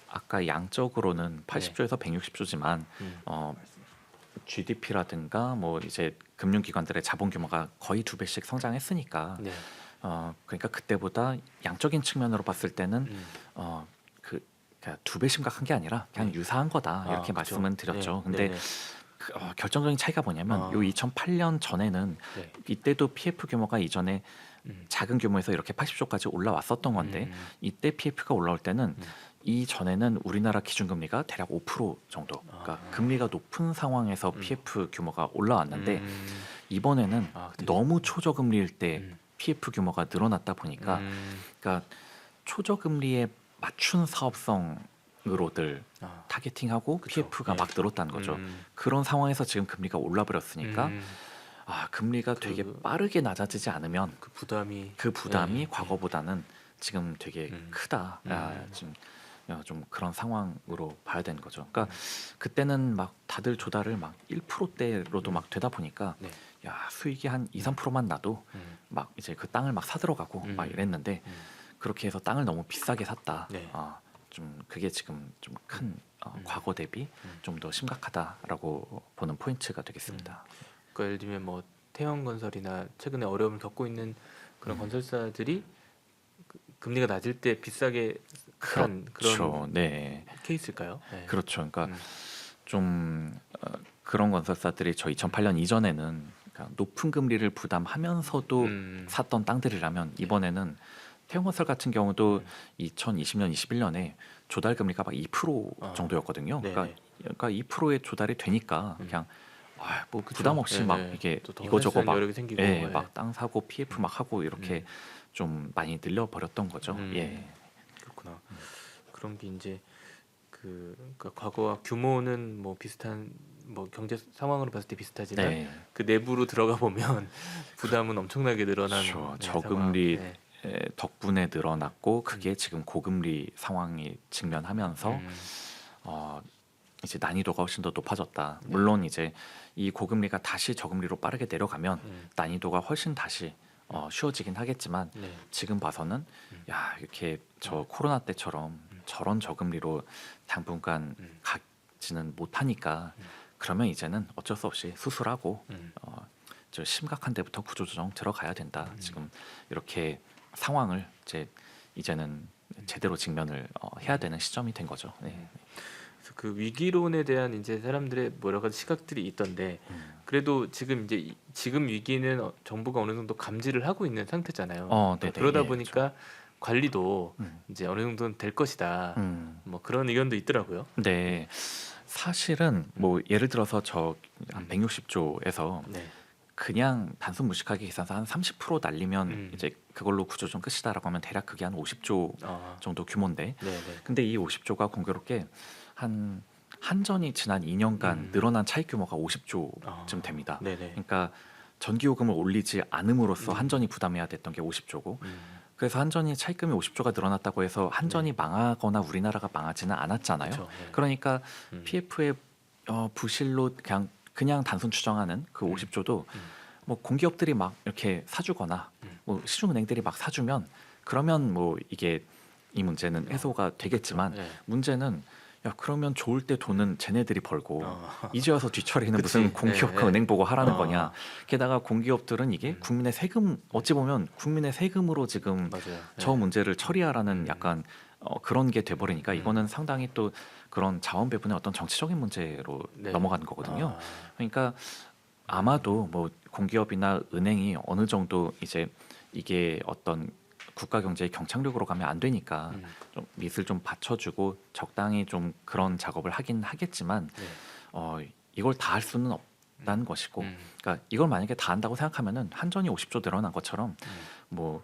Speaker 2: 아까 양적으로는 80조에서 160조지만 GDP라든가 뭐 이제 금융기관들의 자본 규모가 거의 2배씩 성장했으니까
Speaker 1: 네.
Speaker 2: 그러니까 그때보다 양적인 측면으로 봤을 때는 그러니까 2배 심각한 게 아니라 그냥 유사한 거다 이렇게
Speaker 1: 그쵸.
Speaker 2: 말씀은 드렸죠.
Speaker 1: 네.
Speaker 2: 근데
Speaker 1: 네.
Speaker 2: 결정적인 차이가 뭐냐면 요 2008년 전에는
Speaker 1: 네.
Speaker 2: 이때도 PF 규모가 이전에 작은 규모에서 이렇게 80조까지 올라왔었던 건데 이때 PF가 올라올 때는 이 전에는 우리나라 기준금리가 대략 5% 정도, 그러니까 금리가 높은 상황에서 PF 규모가 올라왔는데 이번에는 너무 초저금리일 때 PF 규모가 늘어났다 보니까 그러니까 초저금리에 맞춘 사업성으로들 타겟팅하고
Speaker 1: 그쵸.
Speaker 2: PF가
Speaker 1: 네.
Speaker 2: 막 늘었다는 거죠. 그런 상황에서 지금 금리가 올라버렸으니까 금리가 되게 빠르게 낮아지지 않으면
Speaker 1: 그 부담이 네.
Speaker 2: 과거보다는 지금 되게 크다. 좀 그런 상황으로 봐야 되는 거죠. 그러니까 그때는 막 다들 조달을 막 1%대로도 막 되다 보니까
Speaker 1: 네.
Speaker 2: 야 수익이 한 2, 3%만 나도 막 이제 그 땅을 막 사들어가고 막 이랬는데 그렇게 해서 땅을 너무 비싸게 샀다.
Speaker 1: 네.
Speaker 2: 좀 그게 지금 좀 큰 과거 대비 좀 더 심각하다라고 보는 포인트가 되겠습니다.
Speaker 1: 그러니까 예를 들면 뭐 태형건설이나 최근에 어려움을 겪고 있는 그런 건설사들이 금리가 낮을 때 비싸게 산
Speaker 2: 그렇죠.
Speaker 1: 그런
Speaker 2: 네.
Speaker 1: 케이스일까요? 네.
Speaker 2: 그렇죠. 그러니까
Speaker 1: 음.
Speaker 2: 좀 그런 건설사들이 저 2008년 이전에는 그러니까 높은 금리를 부담하면서도 샀던 땅들이라면 이번에는 태용건설 같은 경우도 2020년, 21년에 조달 금리가 막 2% 정도였거든요.
Speaker 1: 네네.
Speaker 2: 그러니까 2%의 조달이 되니까 그냥 뭐
Speaker 1: 그쵸.
Speaker 2: 부담 없이 막
Speaker 1: 네네.
Speaker 2: 이게
Speaker 1: 또더
Speaker 2: 이거저거
Speaker 1: 할 수 있는 여력이 생기고, 예.
Speaker 2: 막 땅 사고 PF 막 하고 이렇게 좀 많이 늘려 버렸던 거죠. 예.
Speaker 1: 그렇구나. 그런 게 이제 그러니까 과거와 규모는 뭐 비슷한 뭐 경제 상황으로 봤을 때 비슷하지만
Speaker 2: 네.
Speaker 1: 그 내부로 들어가 보면 부담은 엄청나게 늘어난
Speaker 2: 그렇죠.
Speaker 1: 네,
Speaker 2: 저금리
Speaker 1: 상황. 네.
Speaker 2: 덕분에 늘어났고 그게 지금 고금리 상황이 직면하면서
Speaker 1: 음.
Speaker 2: 이제 난이도가 훨씬 더 높아졌다. 물론 이제 이 고금리가 다시 저금리로 빠르게 내려가면 난이도가 훨씬 다시 쉬워지긴 하겠지만
Speaker 1: 네.
Speaker 2: 지금 봐서는 야 이렇게 저 코로나 때처럼 저런 저금리로 당분간 가지는 못하니까 그러면 이제는 어쩔 수 없이 수술하고 저 심각한 데부터 구조조정 들어가야 된다. 지금 이렇게 상황을 이제는 제대로 직면을 해야 되는 시점이 된 거죠. 네.
Speaker 1: 그래서 그 위기론에 대한 이제 사람들의 뭐 여러 가지 시각들이 있던데 그래도 지금 이제 지금 위기는 정부가 어느 정도 감지를 하고 있는 상태잖아요.
Speaker 2: 네네.
Speaker 1: 그러다
Speaker 2: 예,
Speaker 1: 보니까 관리도
Speaker 2: 음.
Speaker 1: 이제 어느 정도는 될 것이다.
Speaker 2: 음.
Speaker 1: 뭐 그런 의견도 있더라고요.
Speaker 2: 네. 사실은 뭐 예를 들어서 저 한
Speaker 1: 음.
Speaker 2: 160조에서
Speaker 1: 네.
Speaker 2: 그냥 단순 무식하게 계산해서 한 30% 날리면 이제 그걸로 구조조정 끝이다라고 하면 대략 그게 한 50조 정도 규모인데
Speaker 1: 네네.
Speaker 2: 근데 이 50조가 공교롭게 한전이 지난 2년간 늘어난 차익 규모가 50조쯤 됩니다.
Speaker 1: 네네.
Speaker 2: 그러니까 전기요금을 올리지 않음으로써 한전이 부담해야 됐던 게 50조고 그래서 한전이 차입금이 50조가 늘어났다고 해서 한전이 망하거나 우리나라가 망하지는 않았잖아요.
Speaker 1: 그쵸, 네.
Speaker 2: 그러니까 PF의 부실로 그냥 단순 추정하는 그 50조도 뭐 공기업들이 막 이렇게 사주거나 뭐 시중은행들이 막 사주면 그러면 뭐 이게 이 문제는 해소가 되겠지만
Speaker 1: 네.
Speaker 2: 문제는 야 그러면 좋을 때 돈은 쟤네들이 벌고
Speaker 1: 어.
Speaker 2: 이제 와서 뒤처리는
Speaker 1: 그치.
Speaker 2: 무슨 공기업과
Speaker 1: 네,
Speaker 2: 은행 보고 하라는
Speaker 1: 어.
Speaker 2: 거냐. 게다가 공기업들은 이게 국민의 세금 어찌 보면 국민의 세금으로 지금
Speaker 1: 맞아요.
Speaker 2: 저
Speaker 1: 네.
Speaker 2: 문제를 처리하라는 약간 그런 게 돼버리니까 이거는 상당히 또 그런 자원 배분의 어떤 정치적인 문제로
Speaker 1: 네.
Speaker 2: 넘어가는 거거든요.
Speaker 1: 아.
Speaker 2: 그러니까 아마도 뭐 공기업이나 은행이 어느 정도 이제 이게 어떤 국가 경제의 경착륙으로 가면 안 되니까 좀 밑을 좀 받쳐주고 적당히 좀 그런 작업을 하긴 하겠지만 이걸 다 할 수는 없다는 것이고 그러니까 이걸 만약에 다 한다고 생각하면은 한전이 50조 늘어난 것처럼 뭐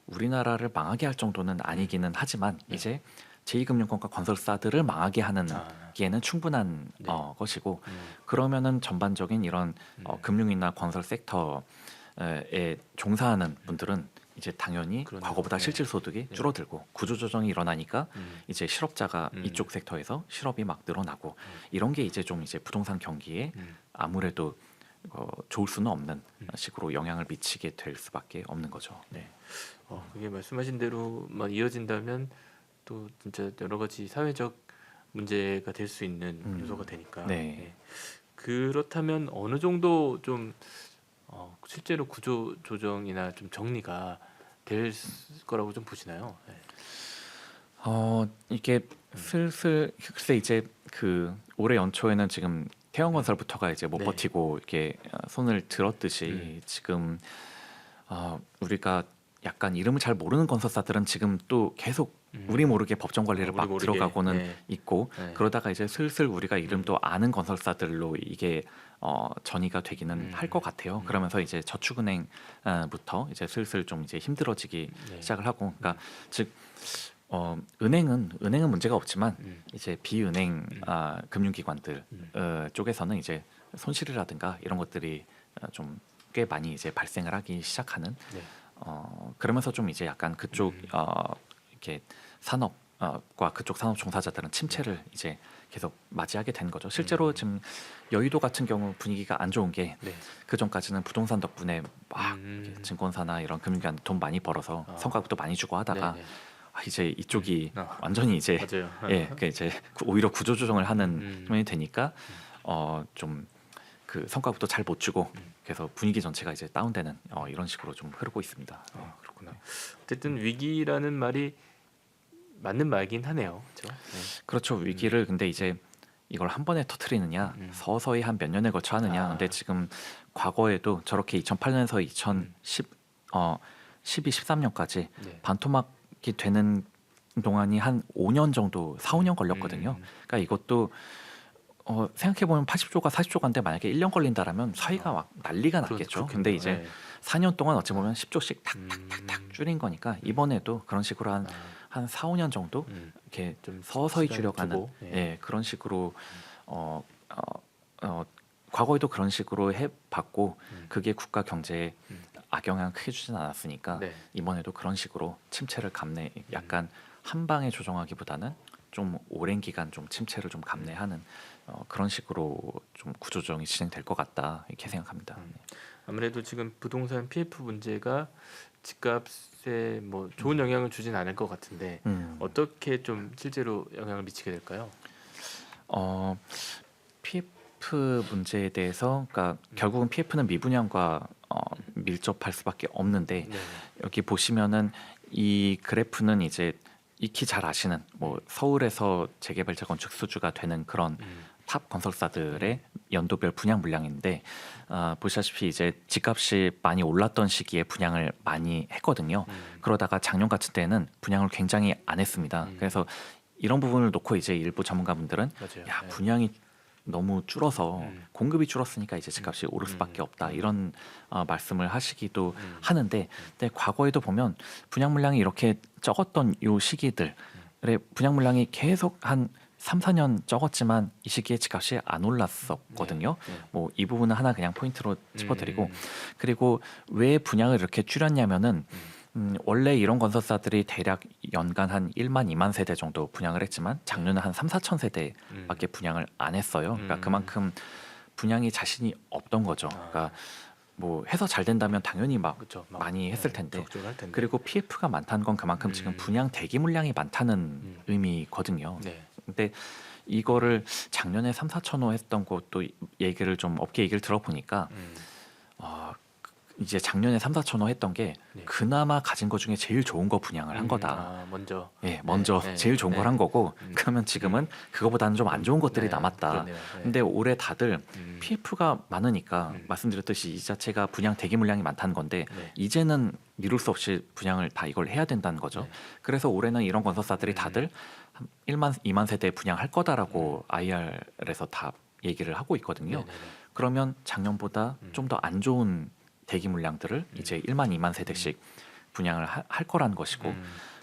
Speaker 2: 우리나라를 망하게 할 정도는 아니기는 하지만 이제 제2금융권과 건설사들을 망하게 하는 기에는 충분한
Speaker 1: 네.
Speaker 2: 것이고 그러면은 전반적인 이런 금융이나 건설 섹터에 종사하는 분들은 이제 당연히
Speaker 1: 그러네요.
Speaker 2: 과거보다
Speaker 1: 네.
Speaker 2: 실질 소득이
Speaker 1: 네.
Speaker 2: 줄어들고 구조조정이 일어나니까 이제 실업자가
Speaker 1: 음.
Speaker 2: 이쪽 섹터에서 실업이 막 늘어나고 이런 게 이제 좀 이제 부동산 경기에 아무래도 좋을 수는 없는 식으로 영향을 미치게 될 수밖에 없는 거죠. 네.
Speaker 1: 그게 말씀하신 대로만 이어진다면 또 진짜 여러 가지 사회적 문제가 될 수 있는 요소가 되니까.
Speaker 2: 네.
Speaker 1: 그렇다면 어느 정도 좀 실제로 구조 조정이나 좀 정리가 될 거라고 좀 보시나요? 네.
Speaker 2: 이게 슬슬 글쎄 이제 그 올해 연초에는 지금 태영건설부터가 이제 못
Speaker 1: 네.
Speaker 2: 버티고 이렇게 손을 들었듯이 지금 우리가 약간 이름을 잘 모르는 건설사들은 지금 또 계속 우리 모르게 법정 관리를
Speaker 1: 우리
Speaker 2: 막
Speaker 1: 모르게,
Speaker 2: 들어가고는
Speaker 1: 네.
Speaker 2: 있고
Speaker 1: 네.
Speaker 2: 그러다가 이제 슬슬 우리가 이름도 아는 건설사들로 이게 전이가 되기는 할 것 같아요. 그러면서 이제 저축은행부터 이제 슬슬 좀 이제 힘들어지기
Speaker 1: 네.
Speaker 2: 시작을 하고, 그러니까 즉 은행은 문제가 없지만 이제 비은행 금융기관들 쪽에서는 이제 손실이라든가 이런 것들이 좀 꽤 많이 이제 발생을 하기 시작하는.
Speaker 1: 네.
Speaker 2: 그러면서 좀 이제 약간 그쪽 이렇게 산업과 그쪽 산업 종사자들은 침체를 이제 계속 맞이하게 된 거죠. 실제로 지금 여의도 같은 경우 분위기가 안 좋은 게
Speaker 1: 네.
Speaker 2: 그 전까지는 부동산 덕분에 막 이렇게 증권사나 이런 금융기관 돈 많이 벌어서 성과급도 많이 주고 하다가
Speaker 1: 네, 네.
Speaker 2: 이제 이쪽이 완전히 이제
Speaker 1: 맞아요.
Speaker 2: 그 이제 오히려 구조조정을 하는 측면이 되니까 좀 그 성과급도 잘 못 주고 그래서 분위기 전체가 이제 다운되는 이런 식으로 좀 흐르고 있습니다.
Speaker 1: 그렇구나. 어쨌든 위기라는 말이 맞는 말이긴 하네요. 그렇죠?
Speaker 2: 그렇죠. 위기를 근데 이제 이걸 한 번에 터트리느냐 서서히 한 몇 년에 걸쳐 하느냐. 근데 지금 과거에도 저렇게 2008년에서 12, 13년까지
Speaker 1: 네.
Speaker 2: 반토막이 되는 동안이 한 5년 정도, 4, 5년 걸렸거든요. 그러니까 이것도 생각해보면 80조가 40조가인데 만약에 1년 걸린다라면 사이가 막 난리가 났겠죠. 근데 이제
Speaker 1: 네.
Speaker 2: 4년 동안 어찌 보면 10조씩 탁탁탁탁 줄인 거니까 이번에도 그런 식으로 한 4, 5년 정도 이렇게
Speaker 1: 좀
Speaker 2: 서서히
Speaker 1: 시간
Speaker 2: 줄여가는
Speaker 1: 두고,
Speaker 2: 그런 식으로 어, 과거에도 그런 식으로 해봤고 그게 국가 경제에 악영향 크게 주진 않았으니까
Speaker 1: 네.
Speaker 2: 이번에도 그런 식으로 침체를 약간 한 방에 조정하기보다는 좀 오랜 기간 좀 침체를 좀 감내하는 그런 식으로 좀 구조조정이 진행될 것 같다 이렇게 생각합니다.
Speaker 1: 아무래도 지금 부동산 PF 문제가 집값에 뭐 좋은 영향을 주진 않을 것 같은데 어떻게 좀 실제로 영향을 미치게 될까요?
Speaker 2: PF 문제에 대해서 그러니까 결국은 PF는 미분양과 밀접할 수밖에 없는데
Speaker 1: 네.
Speaker 2: 여기 보시면은 이 그래프는 이제 익히 잘 아시는 뭐 서울에서 재개발 재건축 수주가 되는 그런 탑 건설사들의 연도별 분양 물량인데 보시다시피 이제 집값이 많이 올랐던 시기에 분양을 많이 했거든요. 그러다가 작년 같은 때는 분양을 굉장히 안 했습니다. 그래서 이런 부분을 놓고 이제 일부 전문가분들은
Speaker 1: 맞아요.
Speaker 2: 야
Speaker 1: 네.
Speaker 2: 분양이 너무 줄어서 공급이 줄었으니까 이제 집값이 오를 수밖에 없다 이런 말씀을 하시기도 하는데 근데 과거에도 보면 분양 물량이 이렇게 적었던 요 시기들에 분양 물량이 계속 한 3, 4년 적었지만 이 시기에 집값이 안 올랐었거든요. 뭐 이 부분은 하나 그냥 포인트로 짚어드리고 그리고 왜 분양을 이렇게 줄였냐면은 원래 이런 건설사들이 대략 연간 한 1만 2만 세대 정도 분양을 했지만 작년에 한 3, 4천 세대밖에 분양을 안 했어요. 그러니까 그만큼 분양이 자신이 없던 거죠. 그러니까 뭐 해서 잘 된다면 당연히 막
Speaker 1: 그쵸,
Speaker 2: 많이 했을 텐데
Speaker 1: 적절할 텐데.
Speaker 2: 그리고 PF가 많다는 건 그만큼 지금 분양 대기 물량이 많다는 의미거든요.
Speaker 1: 네.
Speaker 2: 근데 이거를 작년에 3, 4천호 했던 것도 얘기를 좀 업계 얘기를 들어보니까 이제 작년에 3, 4천호 했던 게
Speaker 1: 네.
Speaker 2: 그나마 가진 것 중에 제일 좋은 거 분양을 한 거다.
Speaker 1: 먼저.
Speaker 2: 예, 먼저
Speaker 1: 네,
Speaker 2: 제일 좋은 걸 한 거고 그러면 지금은 그거보다는 좀 안 좋은 것들이
Speaker 1: 네,
Speaker 2: 남았다.
Speaker 1: 그러네요. 네.
Speaker 2: 근데 올해 다들 PF가 많으니까 말씀드렸듯이 이 자체가 분양 대기 물량이 많다는 건데
Speaker 1: 네.
Speaker 2: 이제는 미룰 수 없이 분양을 다 이걸 해야 된다는 거죠.
Speaker 1: 네.
Speaker 2: 그래서 올해는 이런 건설사들이 다들 한 1만 2만 세대 분양할 거다라고 IR에서 다 얘기를 하고 있거든요.
Speaker 1: 네네네.
Speaker 2: 그러면 작년보다 좀 더 안 좋은 대기 물량들을 이제 1만 2만 세대씩 분양을 할 거라는 것이고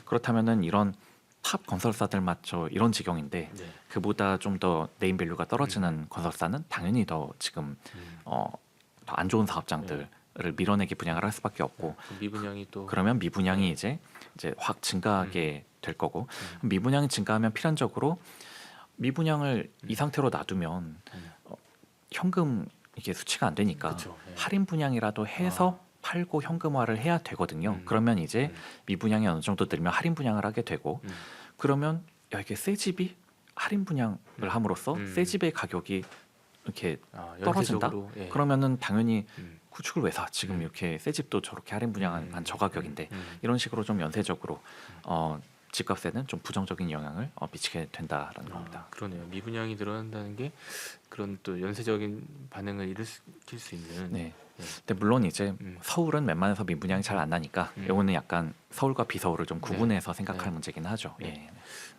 Speaker 2: 그렇다면은 이런 탑 건설사들 맞죠 이런 지경인데
Speaker 1: 네.
Speaker 2: 그보다 좀 더 네임밸류가 떨어지는 건설사는 당연히 더 지금 더 안 좋은 사업장들을 밀어내기 분양을 할 수밖에 없고
Speaker 1: 미분양이 또
Speaker 2: 그러면 미분양이 이제 확 증가하게 될 거고 미분양이 증가하면 필연적으로 미분양을 이 상태로 놔두면 현금 이게 수치가 안 되니까
Speaker 1: 그쵸, 예.
Speaker 2: 할인 분양이라도 해서 팔고 현금화를 해야 되거든요. 그러면 이제 미분양이 어느 정도 늘면 할인 분양을 하게 되고 그러면 야 이게 새 집이 할인 분양을 함으로써 새 집의 가격이 이렇게 떨어진다.
Speaker 1: 연쇄적으로, 예.
Speaker 2: 그러면은 당연히 구축을 왜 사? 지금 이렇게 새 집도 저렇게 할인 분양한 저가격인데 이런 식으로 좀 연쇄적으로 집값에는 좀 부정적인 영향을 미치게 된다라는 겁니다.
Speaker 1: 그러네요. 미분양이 늘어난다는 게 그런 또 연쇄적인 반응을 일으킬 수 있는.
Speaker 2: 네. 근데 물론 이제 서울은 웬만해서 미분양이 잘 안 나니까 이거는 약간 서울과 비서울을 좀 구분해서 생각할
Speaker 1: 네.
Speaker 2: 문제긴 하죠.
Speaker 1: 네.
Speaker 2: 예.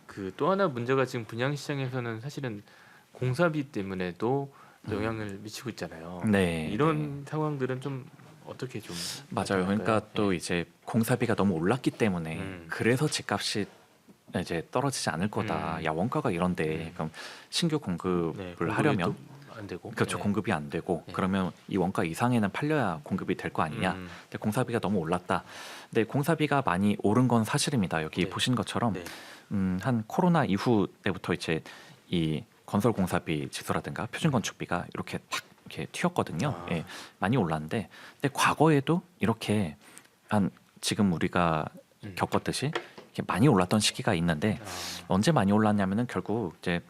Speaker 1: 그 또 하나 문제가 지금 분양 시장에서는 사실은 공사비 때문에도 영향을 미치고 있잖아요.
Speaker 2: 네.
Speaker 1: 이런 상황들은 좀 어떻게 좀
Speaker 2: 맞아요. 그러니까
Speaker 1: 나타날까요?
Speaker 2: 또 이제 공사비가 너무 올랐기 때문에
Speaker 1: 음.
Speaker 2: 그래서 집값이 이제 떨어지지 않을 거다. 야 원가가 이런데 그럼 신규 공급을
Speaker 1: 네, 공급이
Speaker 2: 하려면
Speaker 1: 또 안 되고.
Speaker 2: 그렇죠.
Speaker 1: 네.
Speaker 2: 공급이 안 되고
Speaker 1: 네.
Speaker 2: 그러면 이 원가 이상에는 팔려야 공급이 될 거 아니냐. 근데 공사비가 너무 올랐다. 근데 공사비가 많이 오른 건 사실입니다. 여기
Speaker 1: 네.
Speaker 2: 보신 것처럼
Speaker 1: 네.
Speaker 2: 한 코로나 이후 때부터 이제 이 건설 공사비 지수라든가 표준 건축비가 이렇게 탁 이렇게 튀었거든요. 예, 많이 올랐는데 근데 과거에도 이렇게 한 지금 우리가 겪었듯이 이렇게 많이 올랐던 시기가 있는데 언제 많이 올랐냐면은 결국 이제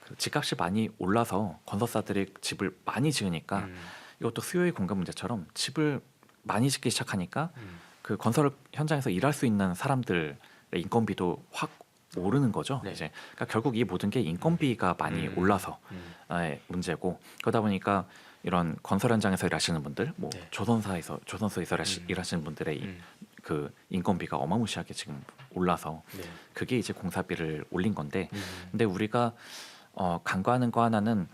Speaker 2: 그 집값이 많이 올라서 건설사들이 집을 많이 지으니까 이것도 수요의 공급 문제처럼 집을 많이 짓기 시작하니까
Speaker 1: 음.
Speaker 2: 그 건설 현장에서 일할 수 있는 사람들의 인건비도 확 오르는 거죠.
Speaker 1: 네.
Speaker 2: 이제 그러니까 결국 이 모든 게 인건비가 많이 올라서 문제고, 그러다 보니까 이런 건설 현장에서 일하시는 분들, 뭐
Speaker 1: 네.
Speaker 2: 조선소에서 일하시는 분들의 그 인건비가 어마무시하게 지금 올라서
Speaker 1: 네.
Speaker 2: 그게 이제 공사비를 올린 건데,
Speaker 1: 음.
Speaker 2: 근데 우리가 간과하는 거 하나는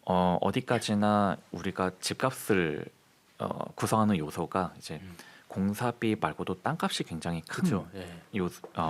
Speaker 2: 어디까지나 우리가 집값을 구성하는 요소가 이제 공사비 말고도 땅값이 굉장히 큰
Speaker 1: 그렇죠. 예.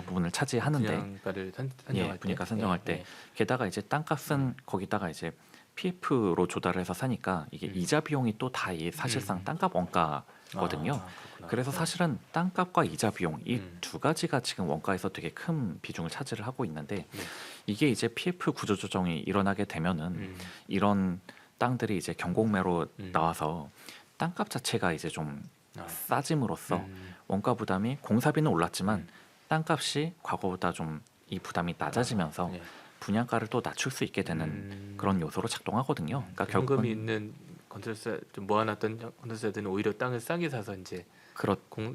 Speaker 2: 부분을 차지하는데,
Speaker 1: 분양가를 산정할 때,
Speaker 2: 분양가 선정할 때 게다가 이제 땅값은 거기다가 이제 PF로 조달을 해서 사니까 이게 이자 비용이 또 다 사실상 땅값 원가거든요.
Speaker 1: 그렇구나.
Speaker 2: 그래서
Speaker 1: 네.
Speaker 2: 사실은 땅값과 이자 비용 이
Speaker 1: 음.
Speaker 2: 두 가지가 지금 원가에서 되게 큰 비중을 차지를 하고 있는데,
Speaker 1: 네.
Speaker 2: 이게 이제 PF 구조 조정이 일어나게 되면은 이런 땅들이 이제 경공매로 나와서 땅값 자체가 이제 좀 싸짐으로써 원가 부담이, 공사비는 올랐지만 땅값이 과거보다 좀 이 부담이 낮아지면서
Speaker 1: 네.
Speaker 2: 분양가를 또 낮출 수 있게 되는 그런 요소로 작동하거든요. 그러니까
Speaker 1: 현금이
Speaker 2: 결국은
Speaker 1: 있는 건설사 좀 모아놨던 건설사들은 오히려 땅을 싸게 사서 이제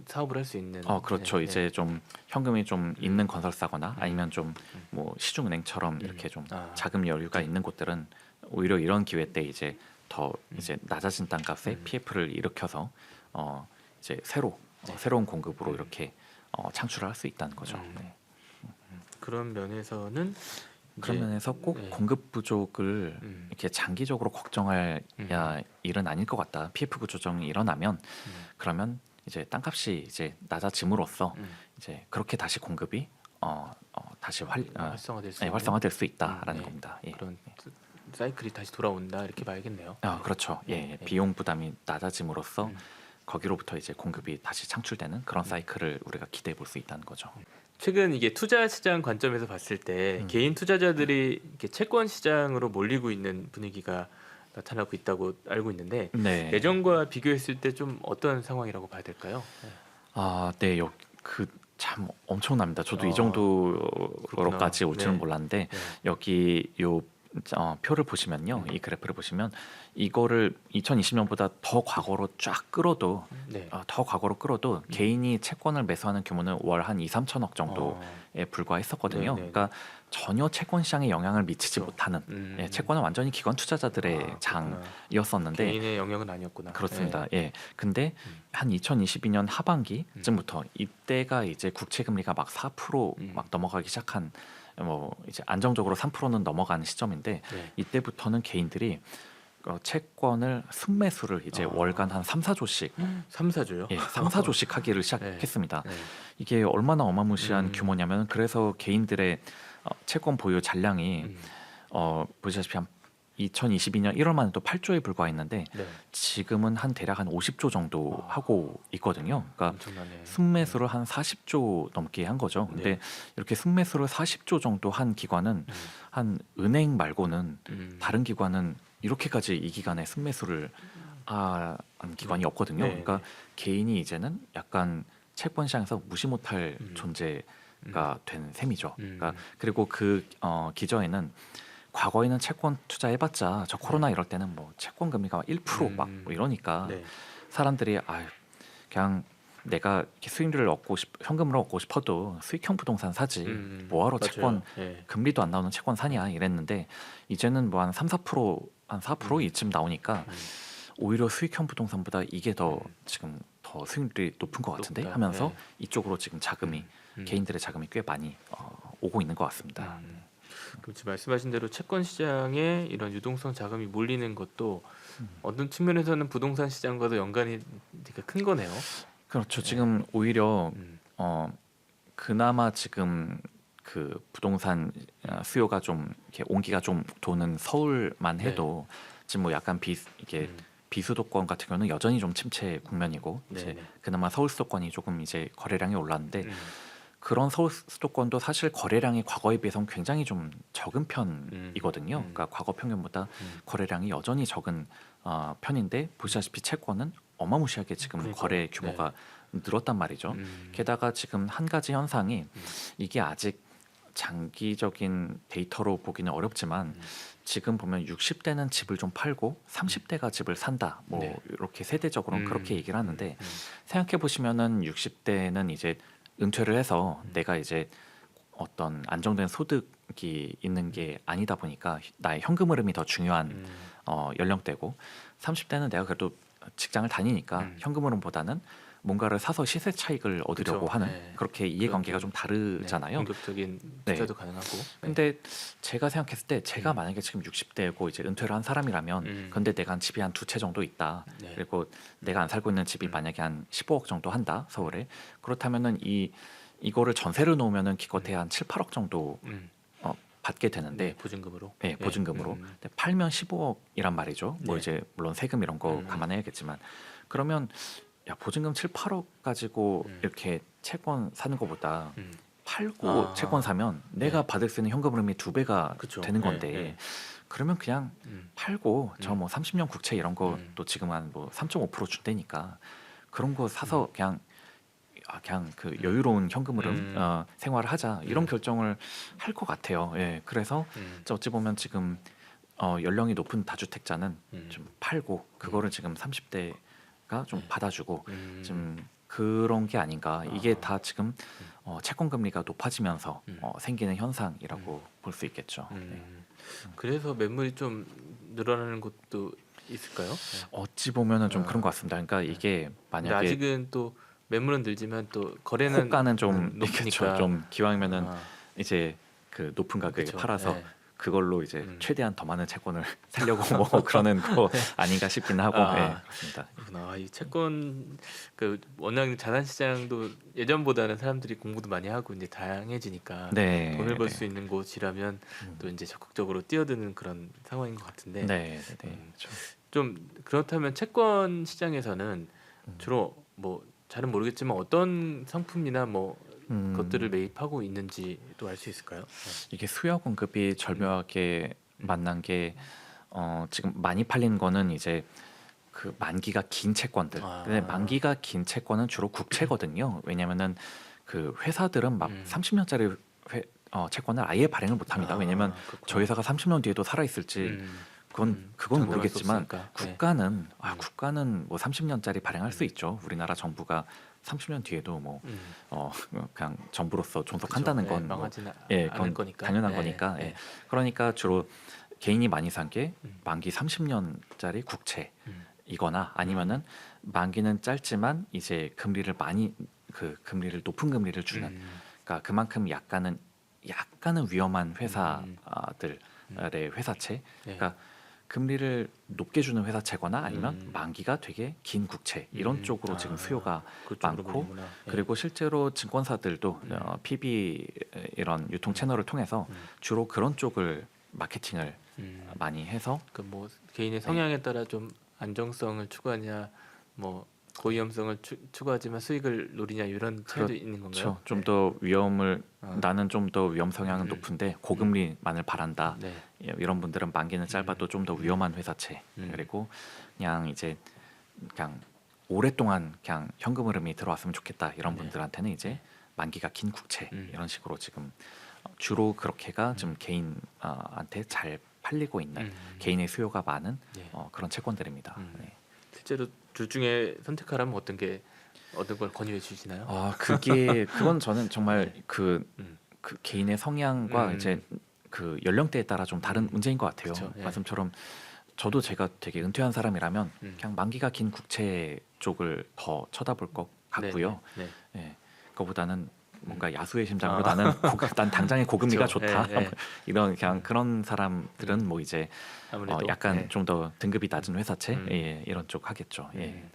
Speaker 1: 사업을 할 수 있는.
Speaker 2: 그렇죠.
Speaker 1: 네.
Speaker 2: 이제 좀 현금이 좀 있는 건설사거나 아니면 좀 뭐 시중은행처럼 이렇게 좀 자금 여유가 있는 곳들은 오히려 이런 기회 때 이제 더 이제 낮아진 땅값에 PF를 일으켜서 이제 새로운 공급으로 이렇게 창출을 할 수 있다는 거죠. 네.
Speaker 1: 그런 면에서는
Speaker 2: 그런
Speaker 1: 이제,
Speaker 2: 면에서 꼭
Speaker 1: 네.
Speaker 2: 공급 부족을 이렇게 장기적으로 걱정할 일은 아닐 것 같다. PF 구조정이 일어나면 그러면 이제 땅값이 이제 낮아짐으로써 이제 그렇게 다시 공급이 다시 활성화될 수 있다라는
Speaker 1: 네.
Speaker 2: 겁니다. 예.
Speaker 1: 그런 사이클이 다시 돌아온다 이렇게 봐야겠네요.
Speaker 2: 그렇죠. 예.
Speaker 1: 네.
Speaker 2: 비용 부담이 낮아짐으로써 거기로부터 이제 공급이 다시 창출되는 그런 사이클을 우리가 기대해 볼 수 있다는 거죠.
Speaker 1: 최근 이게 투자 시장 관점에서 봤을 때 개인 투자자들이 이렇게 채권 시장으로 몰리고 있는 분위기가 나타나고 있다고 알고 있는데
Speaker 2: 네.
Speaker 1: 예전과 비교했을 때 좀 어떤 상황이라고 봐야 될까요?
Speaker 2: 네. 그 참 엄청납니다. 저도 이
Speaker 1: 그렇구나.
Speaker 2: 정도로까지 올 줄은
Speaker 1: 네.
Speaker 2: 몰랐는데
Speaker 1: 네.
Speaker 2: 여기 요 표를 보시면요, 이 그래프를 보시면 이거를 2020년보다 더 과거로 쫙 끌어도
Speaker 1: 네.
Speaker 2: 개인이 채권을 매수하는 규모는 월 한 2, 3천억 정도에 불과했었거든요.
Speaker 1: 네네네.
Speaker 2: 그러니까 전혀 채권 시장에 영향을 미치지
Speaker 1: 그렇죠.
Speaker 2: 못하는 채권은 완전히 기관 투자자들의
Speaker 1: 그렇구나.
Speaker 2: 장이었었는데
Speaker 1: 개인의 영역은 아니었구나.
Speaker 2: 그렇습니다. 예. 근데 한 2022년 하반기쯤부터 이때가 이제 국채 금리가 막 4% 막 넘어가기 시작한, 뭐 이제 안정적으로 3%는 넘어가는 시점인데
Speaker 1: 네.
Speaker 2: 이때부터는 개인들이 채권을 순매수를 이제 월간 한 3, 4조씩
Speaker 1: 3, 4조요?
Speaker 2: 3, 4조씩 하기를 시작했습니다.
Speaker 1: 네.
Speaker 2: 이게 얼마나 어마무시한 규모냐면, 그래서 개인들의 채권 보유 잔량이 보시다시피 한 2022년 1월만 해도 8조에 불과했는데
Speaker 1: 네.
Speaker 2: 지금은 한 대략 한 50조 정도 하고 있거든요. 그러니까
Speaker 1: 엄청나네.
Speaker 2: 순매수를 한 40조 넘게 한 거죠. 근데
Speaker 1: 네.
Speaker 2: 이렇게 순매수를 40조 정도 한 기관은 한 은행 말고는 다른 기관은 이렇게까지 이 기간에 순매수를 한 기관이 없거든요.
Speaker 1: 네.
Speaker 2: 그러니까 개인이 이제는 약간 채권 시장에서 무시 못할 존재가 된 셈이죠. 그러니까 그리고 그 기저에는 과거에는 채권 투자해봤자 저 코로나 이럴 때는 뭐 채권 금리가 1% 막 뭐 이러니까
Speaker 1: 네.
Speaker 2: 사람들이 그냥 내가 이렇게 수익률을 현금으로 얻고 싶어도 수익형 부동산 사지 뭐하러
Speaker 1: 맞아요.
Speaker 2: 채권
Speaker 1: 네.
Speaker 2: 금리도 안 나오는 채권 사냐 이랬는데, 이제는 뭐 한 3, 4% 이쯤 나오니까 오히려 수익형 부동산보다 이게 더 지금 더 수익률이 높은 것 같은데
Speaker 1: 높다.
Speaker 2: 하면서
Speaker 1: 네.
Speaker 2: 이쪽으로 지금 자금이 개인들의 자금이 꽤 많이 오고 있는 것 같습니다.
Speaker 1: 그럼 지금 말씀하신 대로 채권 시장에 이런 유동성 자금이 몰리는 것도 어떤 측면에서는 부동산 시장과도 연관이 되게 큰 거네요.
Speaker 2: 그렇죠. 지금 오히려
Speaker 1: 음.
Speaker 2: 그나마 지금 그 부동산 수요가 좀 이렇게 온기가 좀 도는 서울만 해도 지금 뭐 약간 이게 비수도권 같은 경우는 여전히 좀 침체 국면이고 이제
Speaker 1: 네네.
Speaker 2: 그나마 서울 수도권이 조금 이제 거래량이 올랐는데 그런 서울 수도권도 사실 거래량이 과거에 비해서는 굉장히 좀 적은 편이거든요. 그러니까 과거 평균보다 거래량이 여전히 적은 편인데 보시다시피 채권은 어마무시하게 지금
Speaker 1: 그러니까요.
Speaker 2: 거래 규모가 늘었단 말이죠. 게다가 지금 한 가지 현상이 이게 아직 장기적인 데이터로 보기는 어렵지만 지금 보면 60대는 집을 좀 팔고 30대가 집을 산다. 뭐
Speaker 1: 네.
Speaker 2: 이렇게 세대적으로는 그렇게 얘기를 하는데
Speaker 1: 음.
Speaker 2: 생각해 보시면은 60대는 이제 은퇴를 해서 내가 이제 어떤 안정된 소득이 있는 게 아니다 보니까 나의 현금 흐름이 더 중요한 연령대고 30대는 내가 그래도 직장을 다니니까 현금 흐름보다는 뭔가를 사서 시세 차익을 얻으려고
Speaker 1: 그쵸.
Speaker 2: 하는
Speaker 1: 네.
Speaker 2: 그렇게 이해관계가 좀
Speaker 1: 네,
Speaker 2: 다르잖아요.
Speaker 1: 공격적인
Speaker 2: 네.
Speaker 1: 투자도 가능하고. 네.
Speaker 2: 근데 제가 생각했을 때 제가
Speaker 1: 음.
Speaker 2: 만약에 지금 60대고 이제 은퇴를 한 사람이라면 근데 내가 한 집이 한 두 채 정도 있다.
Speaker 1: 네.
Speaker 2: 그리고 내가 안 살고 있는 집이 만약에 한 15억 정도 한다. 서울에. 그렇다면은 이거를 전세를 놓으면은 기껏해야 한 7, 8억 정도
Speaker 1: 음.
Speaker 2: 받게 되는데
Speaker 1: 네, 보증금으로.
Speaker 2: 네, 보증금으로. 근데 팔면 15억이란 말이죠. 뭐
Speaker 1: 네.
Speaker 2: 이제 물론 세금 이런 거 감안해야겠지만 그러면 야 보증금 7, 8억 가지고 이렇게 채권 사는 것보다 팔고 채권 사면 내가 받을 수 있는 현금 흐름이 2배가
Speaker 1: 그쵸.
Speaker 2: 되는
Speaker 1: 네,
Speaker 2: 건데
Speaker 1: 네.
Speaker 2: 그러면 그냥 팔고 저 뭐 30년 국채 이런 거
Speaker 1: 음.
Speaker 2: 또 지금 한 뭐 3.5% 준다니까 그런 거 사서 그냥 그 여유로운 현금 흐름 생활을 하자 이런 결정을 할 것 같아요. 예, 그래서 어찌 보면 지금 연령이 높은 다주택자는 좀 팔고 그거를 지금 30대가 좀 받아주고 좀 그런 게 아닌가. 이게 다 지금 채권 금리가 높아지면서 생기는 현상이라고 볼 수 있겠죠. 네.
Speaker 1: 그래서 매물이 좀 늘어나는 것도 있을까요? 네.
Speaker 2: 어찌 보면은 좀 그런 것 같습니다. 그러니까 이게
Speaker 1: 근데
Speaker 2: 만약에
Speaker 1: 아직은 또 매물은 늘지만 또 거래는
Speaker 2: 호가는 좀
Speaker 1: 높으니까
Speaker 2: 있겠죠. 좀 기왕이면은
Speaker 1: 아,
Speaker 2: 이제 그 높은 가격에
Speaker 1: 그쵸.
Speaker 2: 팔아서
Speaker 1: 네.
Speaker 2: 그걸로 이제 최대한 더 많은 채권을 살려고 뭐 그러는 거 아닌가 싶긴 하고
Speaker 1: 아.
Speaker 2: 예, 그렇습니다.
Speaker 1: 그렇구나. 이 채권 그 워낙 자산 시장도 예전보다는 사람들이 공부도 많이 하고 이제 다양해지니까
Speaker 2: 네,
Speaker 1: 돈을 벌
Speaker 2: 네.
Speaker 1: 수 있는 곳이라면 또 이제 적극적으로 뛰어드는 그런 상황인 것 같은데
Speaker 2: 네, 네, 네. 그렇죠.
Speaker 1: 좀 그렇다면 채권 시장에서는 주로 뭐 잘은 모르겠지만 어떤 상품이나 뭐 것들을 매입하고 있는지도 알 수 있을까요?
Speaker 2: 이게 수요 공급이 절묘하게 만난 게 지금 많이 팔린 거는 이제 그 만기가 긴 채권들.
Speaker 1: 아.
Speaker 2: 근데 만기가 긴 채권은 주로 국채거든요. 왜냐면은 그 회사들은 막 30년짜리 채권을 아예 발행을 못 합니다. 왜냐면
Speaker 1: 그렇구나.
Speaker 2: 저 회사가 30년 뒤에도 살아 있을지 그건
Speaker 1: 장담할
Speaker 2: 모르겠지만
Speaker 1: 수 없으니까. 네.
Speaker 2: 국가는 뭐 30년짜리 발행할 수 있죠. 우리나라 정부가 30년 뒤에도 뭐 그냥 정부로서 존속한다는
Speaker 1: 그쵸.
Speaker 2: 건
Speaker 1: 네, 망하지는
Speaker 2: 예,
Speaker 1: 않을
Speaker 2: 그건
Speaker 1: 거니까.
Speaker 2: 당연한
Speaker 1: 네,
Speaker 2: 거니까.
Speaker 1: 네.
Speaker 2: 예. 그러니까 주로 개인이 많이 산 게 만기 30년짜리 국채이거나 아니면은 만기는 짧지만 이제 금리를 많이 금리를 높은 금리를 주는 그러니까 그만큼 약간은 위험한 회사들의 회사채.
Speaker 1: 네.
Speaker 2: 그러니까 금리를 높게 주는 회사채거나 아니면 만기가 되게 긴 국채 이런 쪽으로 지금 수요가
Speaker 1: 그쪽으로
Speaker 2: 많고
Speaker 1: 보는구나. 네.
Speaker 2: 그리고 실제로 증권사들도 PB 이런 유통 채널을 통해서 주로 그런 쪽을 마케팅을 많이 해서
Speaker 1: 그 뭐 개인의 성향에 따라 좀 안정성을 추구하냐, 뭐 고위험성을 추구하지만 수익을 노리냐 이런 차이도 있는 건가요?
Speaker 2: 그렇죠. 좀 더 위험을
Speaker 1: 아.
Speaker 2: 나는 좀 더 위험 성향은 높은데 고금리만을 바란다.
Speaker 1: 네.
Speaker 2: 예, 이런 분들은 만기는 짧아도 좀 더 위험한 회사채 그리고 그냥 이제 그냥 오랫동안 그냥 현금 흐름이 들어왔으면 좋겠다 이런 분들한테는 이제 만기가 긴 국채 이런 식으로 지금 주로 그렇게가 좀 개인한테 잘 팔리고 있는 개인의 수요가 많은
Speaker 1: 네.
Speaker 2: 그런 채권들입니다. 네.
Speaker 1: 실제로 둘 중에 선택하라면 어떤 걸 권유해 주시나요?
Speaker 2: 그건 저는 정말 그 개인의 성향과 이제 그 연령대에 따라 좀 다른 문제인 것 같아요.
Speaker 1: 그쵸, 예.
Speaker 2: 말씀처럼 저도 제가 되게 은퇴한 사람이라면 그냥 만기가 긴 국채 쪽을 더 쳐다볼 것 같고요.
Speaker 1: 네.
Speaker 2: 예, 그거보다는 뭔가 야수의 심장으로 난 당장의 고금리가
Speaker 1: 그쵸,
Speaker 2: 좋다.
Speaker 1: 예, 예.
Speaker 2: 이런 그냥 그런 사람들은 뭐 이제
Speaker 1: 아무래도
Speaker 2: 약간
Speaker 1: 네.
Speaker 2: 좀 더 등급이 낮은 회사채 예, 이런 쪽 하겠죠. 예. 네.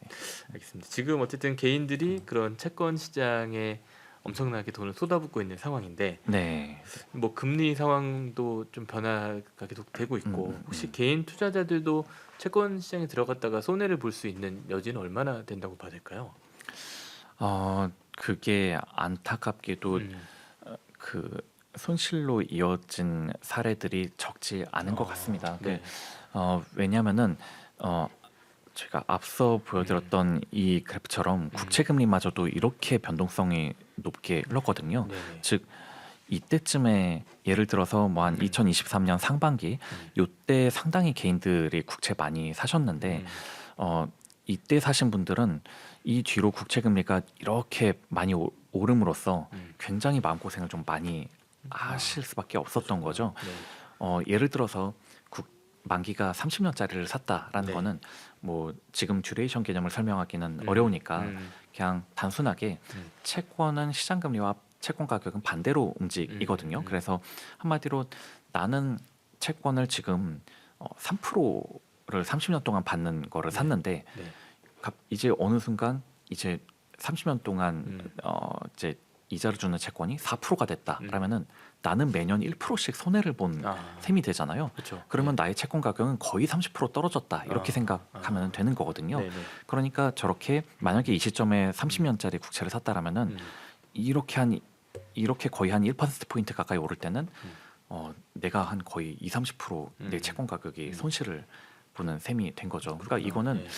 Speaker 1: 알겠습니다. 지금 어쨌든 개인들이 그런 채권 시장에 엄청나게 돈을 쏟아붓고 있는 상황인데
Speaker 2: 네.
Speaker 1: 뭐 금리 상황도 좀 변화가 계속 되고 있고 혹시 개인 투자자들도 채권 시장에 들어갔다가 손해를 볼 수 있는 여지는 얼마나 된다고 봐야 될까요?
Speaker 2: 그게 안타깝게도 그 손실로 이어진 사례들이 적지 않은 것 같습니다.
Speaker 1: 네.
Speaker 2: 왜냐하면은 제가 앞서 보여드렸던 이 그래프처럼 국채 금리마저도 이렇게 변동성이 높게 흘렀거든요.
Speaker 1: 네네.
Speaker 2: 즉 이때쯤에 예를 들어서 뭐 한 2023년 상반기 요때 상당히 개인들이 국채 많이 사셨는데 이때 사신 분들은 이 뒤로 국채 금리가 이렇게 많이 오름으로써 굉장히 마음고생을 좀 많이 하실 수밖에 없었던 거죠.
Speaker 1: 네.
Speaker 2: 예를 들어서 만기가 30년짜리를 샀다라는
Speaker 1: 네.
Speaker 2: 거는 뭐 지금 듀레이션 개념을 설명하기는 어려우니까 그냥 단순하게 채권은 시장 금리와 채권 가격은 반대로 움직이거든요. 그래서 한마디로 나는 채권을 지금 3%를 30년 동안 받는 거를 샀는데
Speaker 1: 네.
Speaker 2: 이제 어느 순간 이제 30년 동안 이제 이자를 주는 채권이 4%가 됐다. 그러면은 나는 매년 1%씩 손해를 본 셈이 되잖아요.
Speaker 1: 그렇죠.
Speaker 2: 그러면 나의 채권 가격은 거의 30% 떨어졌다. 이렇게
Speaker 1: 아.
Speaker 2: 생각하면 되는 거거든요.
Speaker 1: 네네.
Speaker 2: 그러니까 저렇게 만약에 이 시점에 30년짜리 국채를 샀다라면은 이렇게 거의 한 1% 포인트 가까이 오를 때는 내가 한 거의 30-30%내 채권 가격이 손실을 보는 셈이 된 거죠. 그러니까 이거는
Speaker 1: 네.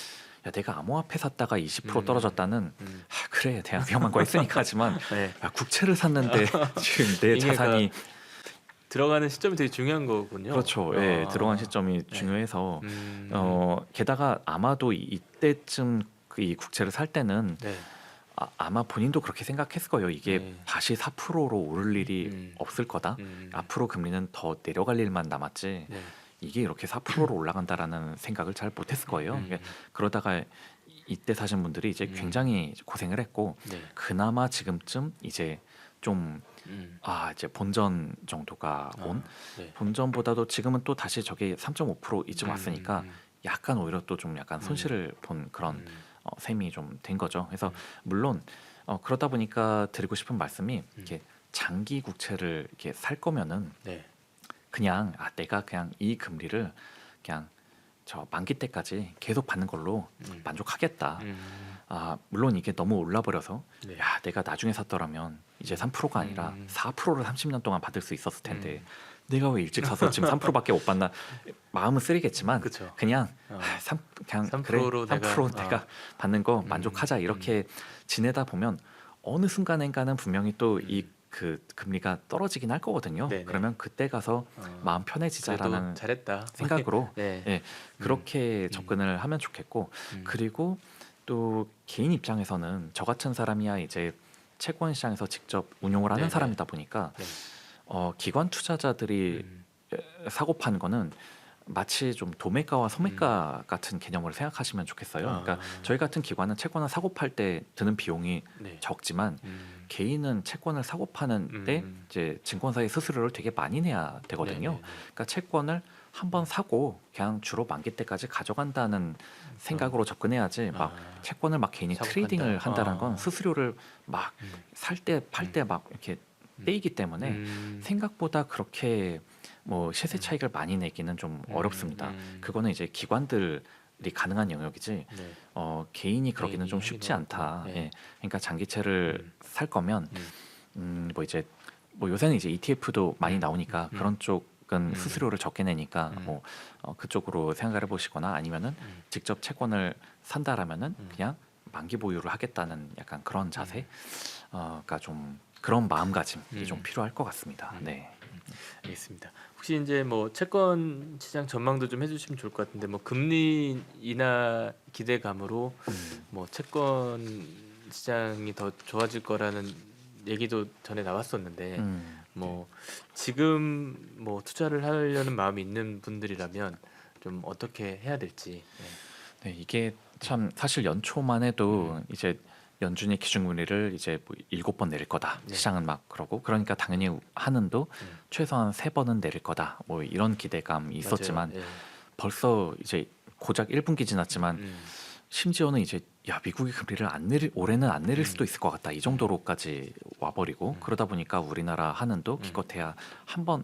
Speaker 2: 야, 내가 암호화폐 샀다가 20% 떨어졌다는 그래 대학 위험한 거 있으니까 하지만
Speaker 1: 네.
Speaker 2: 야, 국채를 샀는데 지금 내
Speaker 1: 이게
Speaker 2: 자산이
Speaker 1: 들어가는 시점이 되게 중요한 거군요.
Speaker 2: 그렇죠. 예, 들어간 시점이 중요해서 게다가 아마도 이때쯤 이 국채를 살 때는
Speaker 1: 네.
Speaker 2: 아마 본인도 그렇게 생각했을 거예요. 이게
Speaker 1: 네.
Speaker 2: 다시 4%로 오를 일이 없을 거다. 앞으로 금리는 더 내려갈 일만 남았지.
Speaker 1: 네.
Speaker 2: 이게 이렇게 4%로 올라간다라는 생각을 잘 못했을 거예요. 그러다가 이때 사신 분들이 이제 굉장히 고생을 했고
Speaker 1: 네.
Speaker 2: 그나마 지금쯤 이제 좀 이제 본전 정도가 온
Speaker 1: 네.
Speaker 2: 본전보다도 지금은 또 다시 저게 3.5% 이쯤 왔으니까 약간 오히려 또 좀 약간 손실을 본 그런 셈이 좀 된 거죠. 그래서 물론 그러다 보니까 드리고 싶은 말씀이 이렇게 장기 국채를 이렇게 살 거면은
Speaker 1: 네.
Speaker 2: 그냥 내가 그냥 이 금리를 그냥 저 만기 때까지 계속 받는 걸로 만족하겠다. 물론 이게 너무 올라버려서
Speaker 1: 네.
Speaker 2: 야 내가 나중에 샀더라면 이제 3%가 아니라 4%를 30년 동안 받을 수 있었을 텐데 내가 왜 일찍 사서 지금 3%밖에 못 받나 마음은 쓰리겠지만
Speaker 1: 그쵸.
Speaker 2: 그냥 그냥
Speaker 1: 3%로
Speaker 2: 그래 3% 내가 받는 거 만족하자 이렇게 지내다 보면 어느 순간인가는 분명히 또 이 그 금리가 떨어지긴 할 거거든요.
Speaker 1: 네네.
Speaker 2: 그러면 그때 가서 마음 편해지자라는
Speaker 1: 그래도 잘했다.
Speaker 2: 생각으로
Speaker 1: 네.
Speaker 2: 예, 그렇게 접근을 하면 좋겠고 그리고 또 개인 입장에서는 저 같은 사람이야 이제 채권 시장에서 직접 운용을 하는
Speaker 1: 네네.
Speaker 2: 사람이다 보니까
Speaker 1: 네.
Speaker 2: 기관 투자자들이 사고 판 거는 마치 좀 도매가와 소매가 같은 개념으로 생각하시면 좋겠어요. 그러니까 저희 같은 기관은 채권을 사고 팔 때 드는 비용이
Speaker 1: 네.
Speaker 2: 적지만 개인은 채권을 사고 파는데 이제 증권사의 수수료를 되게 많이 내야 되거든요.
Speaker 1: 네네네.
Speaker 2: 그러니까 채권을 한번 사고 그냥 주로 만기 때까지 가져간다는 생각으로 접근해야지 막 채권을 막 개인이
Speaker 1: 사고
Speaker 2: 트레이딩을
Speaker 1: 판다.
Speaker 2: 한다는 건 수수료를 막 살 때 팔 때 막 이렇게 떼이기 때문에 생각보다 그렇게 뭐 시세 차익을 많이 내기는 좀 어렵습니다. 그거는 이제 기관들이 가능한 영역이지
Speaker 1: 네.
Speaker 2: 개인이 그러기는
Speaker 1: 개인이
Speaker 2: 좀 쉽지
Speaker 1: 하기는
Speaker 2: 않다.
Speaker 1: 어렵고. 네.
Speaker 2: 예. 그러니까 장기채를 살 거면 뭐 이제 뭐 요새는 이제 ETF도 많이 나오니까 그런 쪽은 수수료를 적게 내니까 뭐 그쪽으로 생각을 해보시거나 아니면은 직접 채권을 산다라면은 그냥 만기 보유를 하겠다는 약간 그런 자세가 좀 그런 마음가짐이 좀 필요할 것 같습니다. 네.
Speaker 1: 알겠습니다. 혹시 이제 뭐 채권 시장 전망도 좀 해주시면 좋을 것 같은데 뭐 금리 인하 기대감으로 뭐 채권 시장이 더 좋아질 거라는 얘기도 전에 나왔었는데 뭐 지금 뭐 투자를 하려는 마음이 있는 분들이라면 좀 어떻게 해야 될지.
Speaker 2: 네, 이게 참 사실 연초만 해도 이제 연준이 기준금리를 이제 뭐 7번 내릴 거다.
Speaker 1: 네.
Speaker 2: 시장은 막 그러고 그러니까 당연히 한은도 최소한 3번은 내릴 거다. 뭐 이런 기대감이 있었지만
Speaker 1: 맞아요. 예.
Speaker 2: 벌써 이제 고작 1분기 지났지만 심지어는 이제 야 미국이 금리를 올해는 안 내릴 수도 있을 것 같다. 이 정도로까지 와버리고 그러다 보니까 우리나라 한은도 기껏해야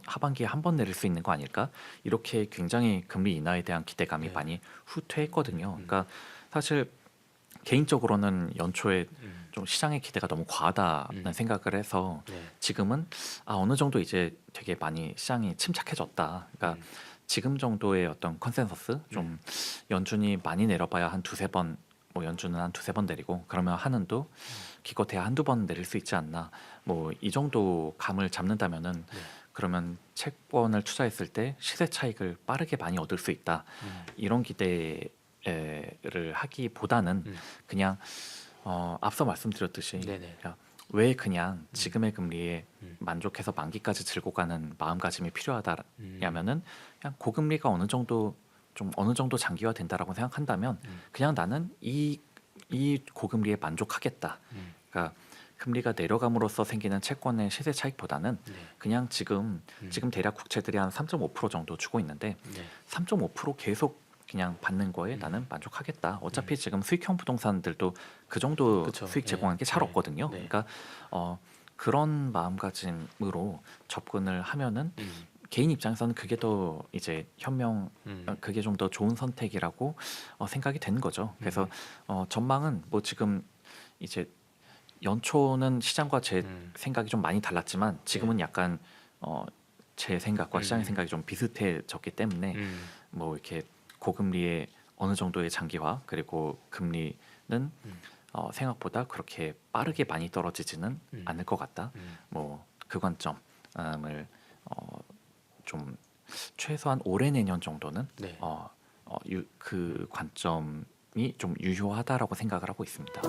Speaker 2: 하반기에 한 번 내릴 수 있는 거 아닐까? 이렇게 굉장히 금리 인하에 대한 기대감이
Speaker 1: 네.
Speaker 2: 많이 후퇴했거든요. 그러니까 사실 개인적으로는 연초에 좀 시장의 기대가 너무 과하다는 생각을 해서
Speaker 1: 네.
Speaker 2: 지금은 어느 정도 이제 되게 많이 시장이 침착해졌다. 그러니까 지금 정도의 어떤 컨센서스 좀 연준이 많이 내려봐야 한 두세 번 뭐 연준은 한 두세 번 내리고 그러면 한은도 기껏해야 한두 번 내릴 수 있지 않나. 뭐 이 정도 감을 잡는다면은
Speaker 1: 네.
Speaker 2: 그러면 채권을 투자했을 때 시세 차익을 빠르게 많이 얻을 수 있다. 이런 기대를 하기보다는 그냥 앞서 말씀드렸듯이
Speaker 1: 네네.
Speaker 2: 그냥 왜 그냥 지금의 금리에
Speaker 1: 음.
Speaker 2: 만족해서 만기까지 들고 가는 마음가짐이
Speaker 1: 음.
Speaker 2: 필요하다냐면은 그냥 고금리가 어느 정도 장기화 된다라고 생각한다면 그냥 나는 이 고금리에 만족하겠다.
Speaker 1: 음.
Speaker 2: 그러니까 금리가 내려감으로써 생기는 채권의 시세 차익보다는
Speaker 1: 네.
Speaker 2: 그냥 지금 대략 국채들이 한 3.5% 정도 주고 있는데
Speaker 1: 네.
Speaker 2: 3.5% 계속 그냥 받는 거에 나는 만족하겠다. 어차피 지금 수익형 부동산들도 그 정도
Speaker 1: 그쵸.
Speaker 2: 수익
Speaker 1: 네.
Speaker 2: 제공하는 게 잘
Speaker 1: 네.
Speaker 2: 없거든요.
Speaker 1: 네.
Speaker 2: 그러니까 그런 마음가짐으로 접근을 하면은 개인 입장에서는 그게 더 이제 그게 좀 더 좋은 선택이라고 생각이 되는 거죠. 그래서 전망은 뭐 지금 이제 연초는 시장과 제 생각이 좀 많이 달랐지만 지금은 약간 제 생각과 시장의 생각이 좀 비슷해졌기 때문에 뭐 이렇게 고금리의 어느 정도의 장기화 그리고 금리는 생각보다 그렇게 빠르게 많이 떨어지지는 않을 것 같다. 뭐 그 관점을 좀 최소한 올해 내년 정도는
Speaker 1: 네.
Speaker 2: 그 관점이 좀 유효하다라고 생각을 하고 있습니다.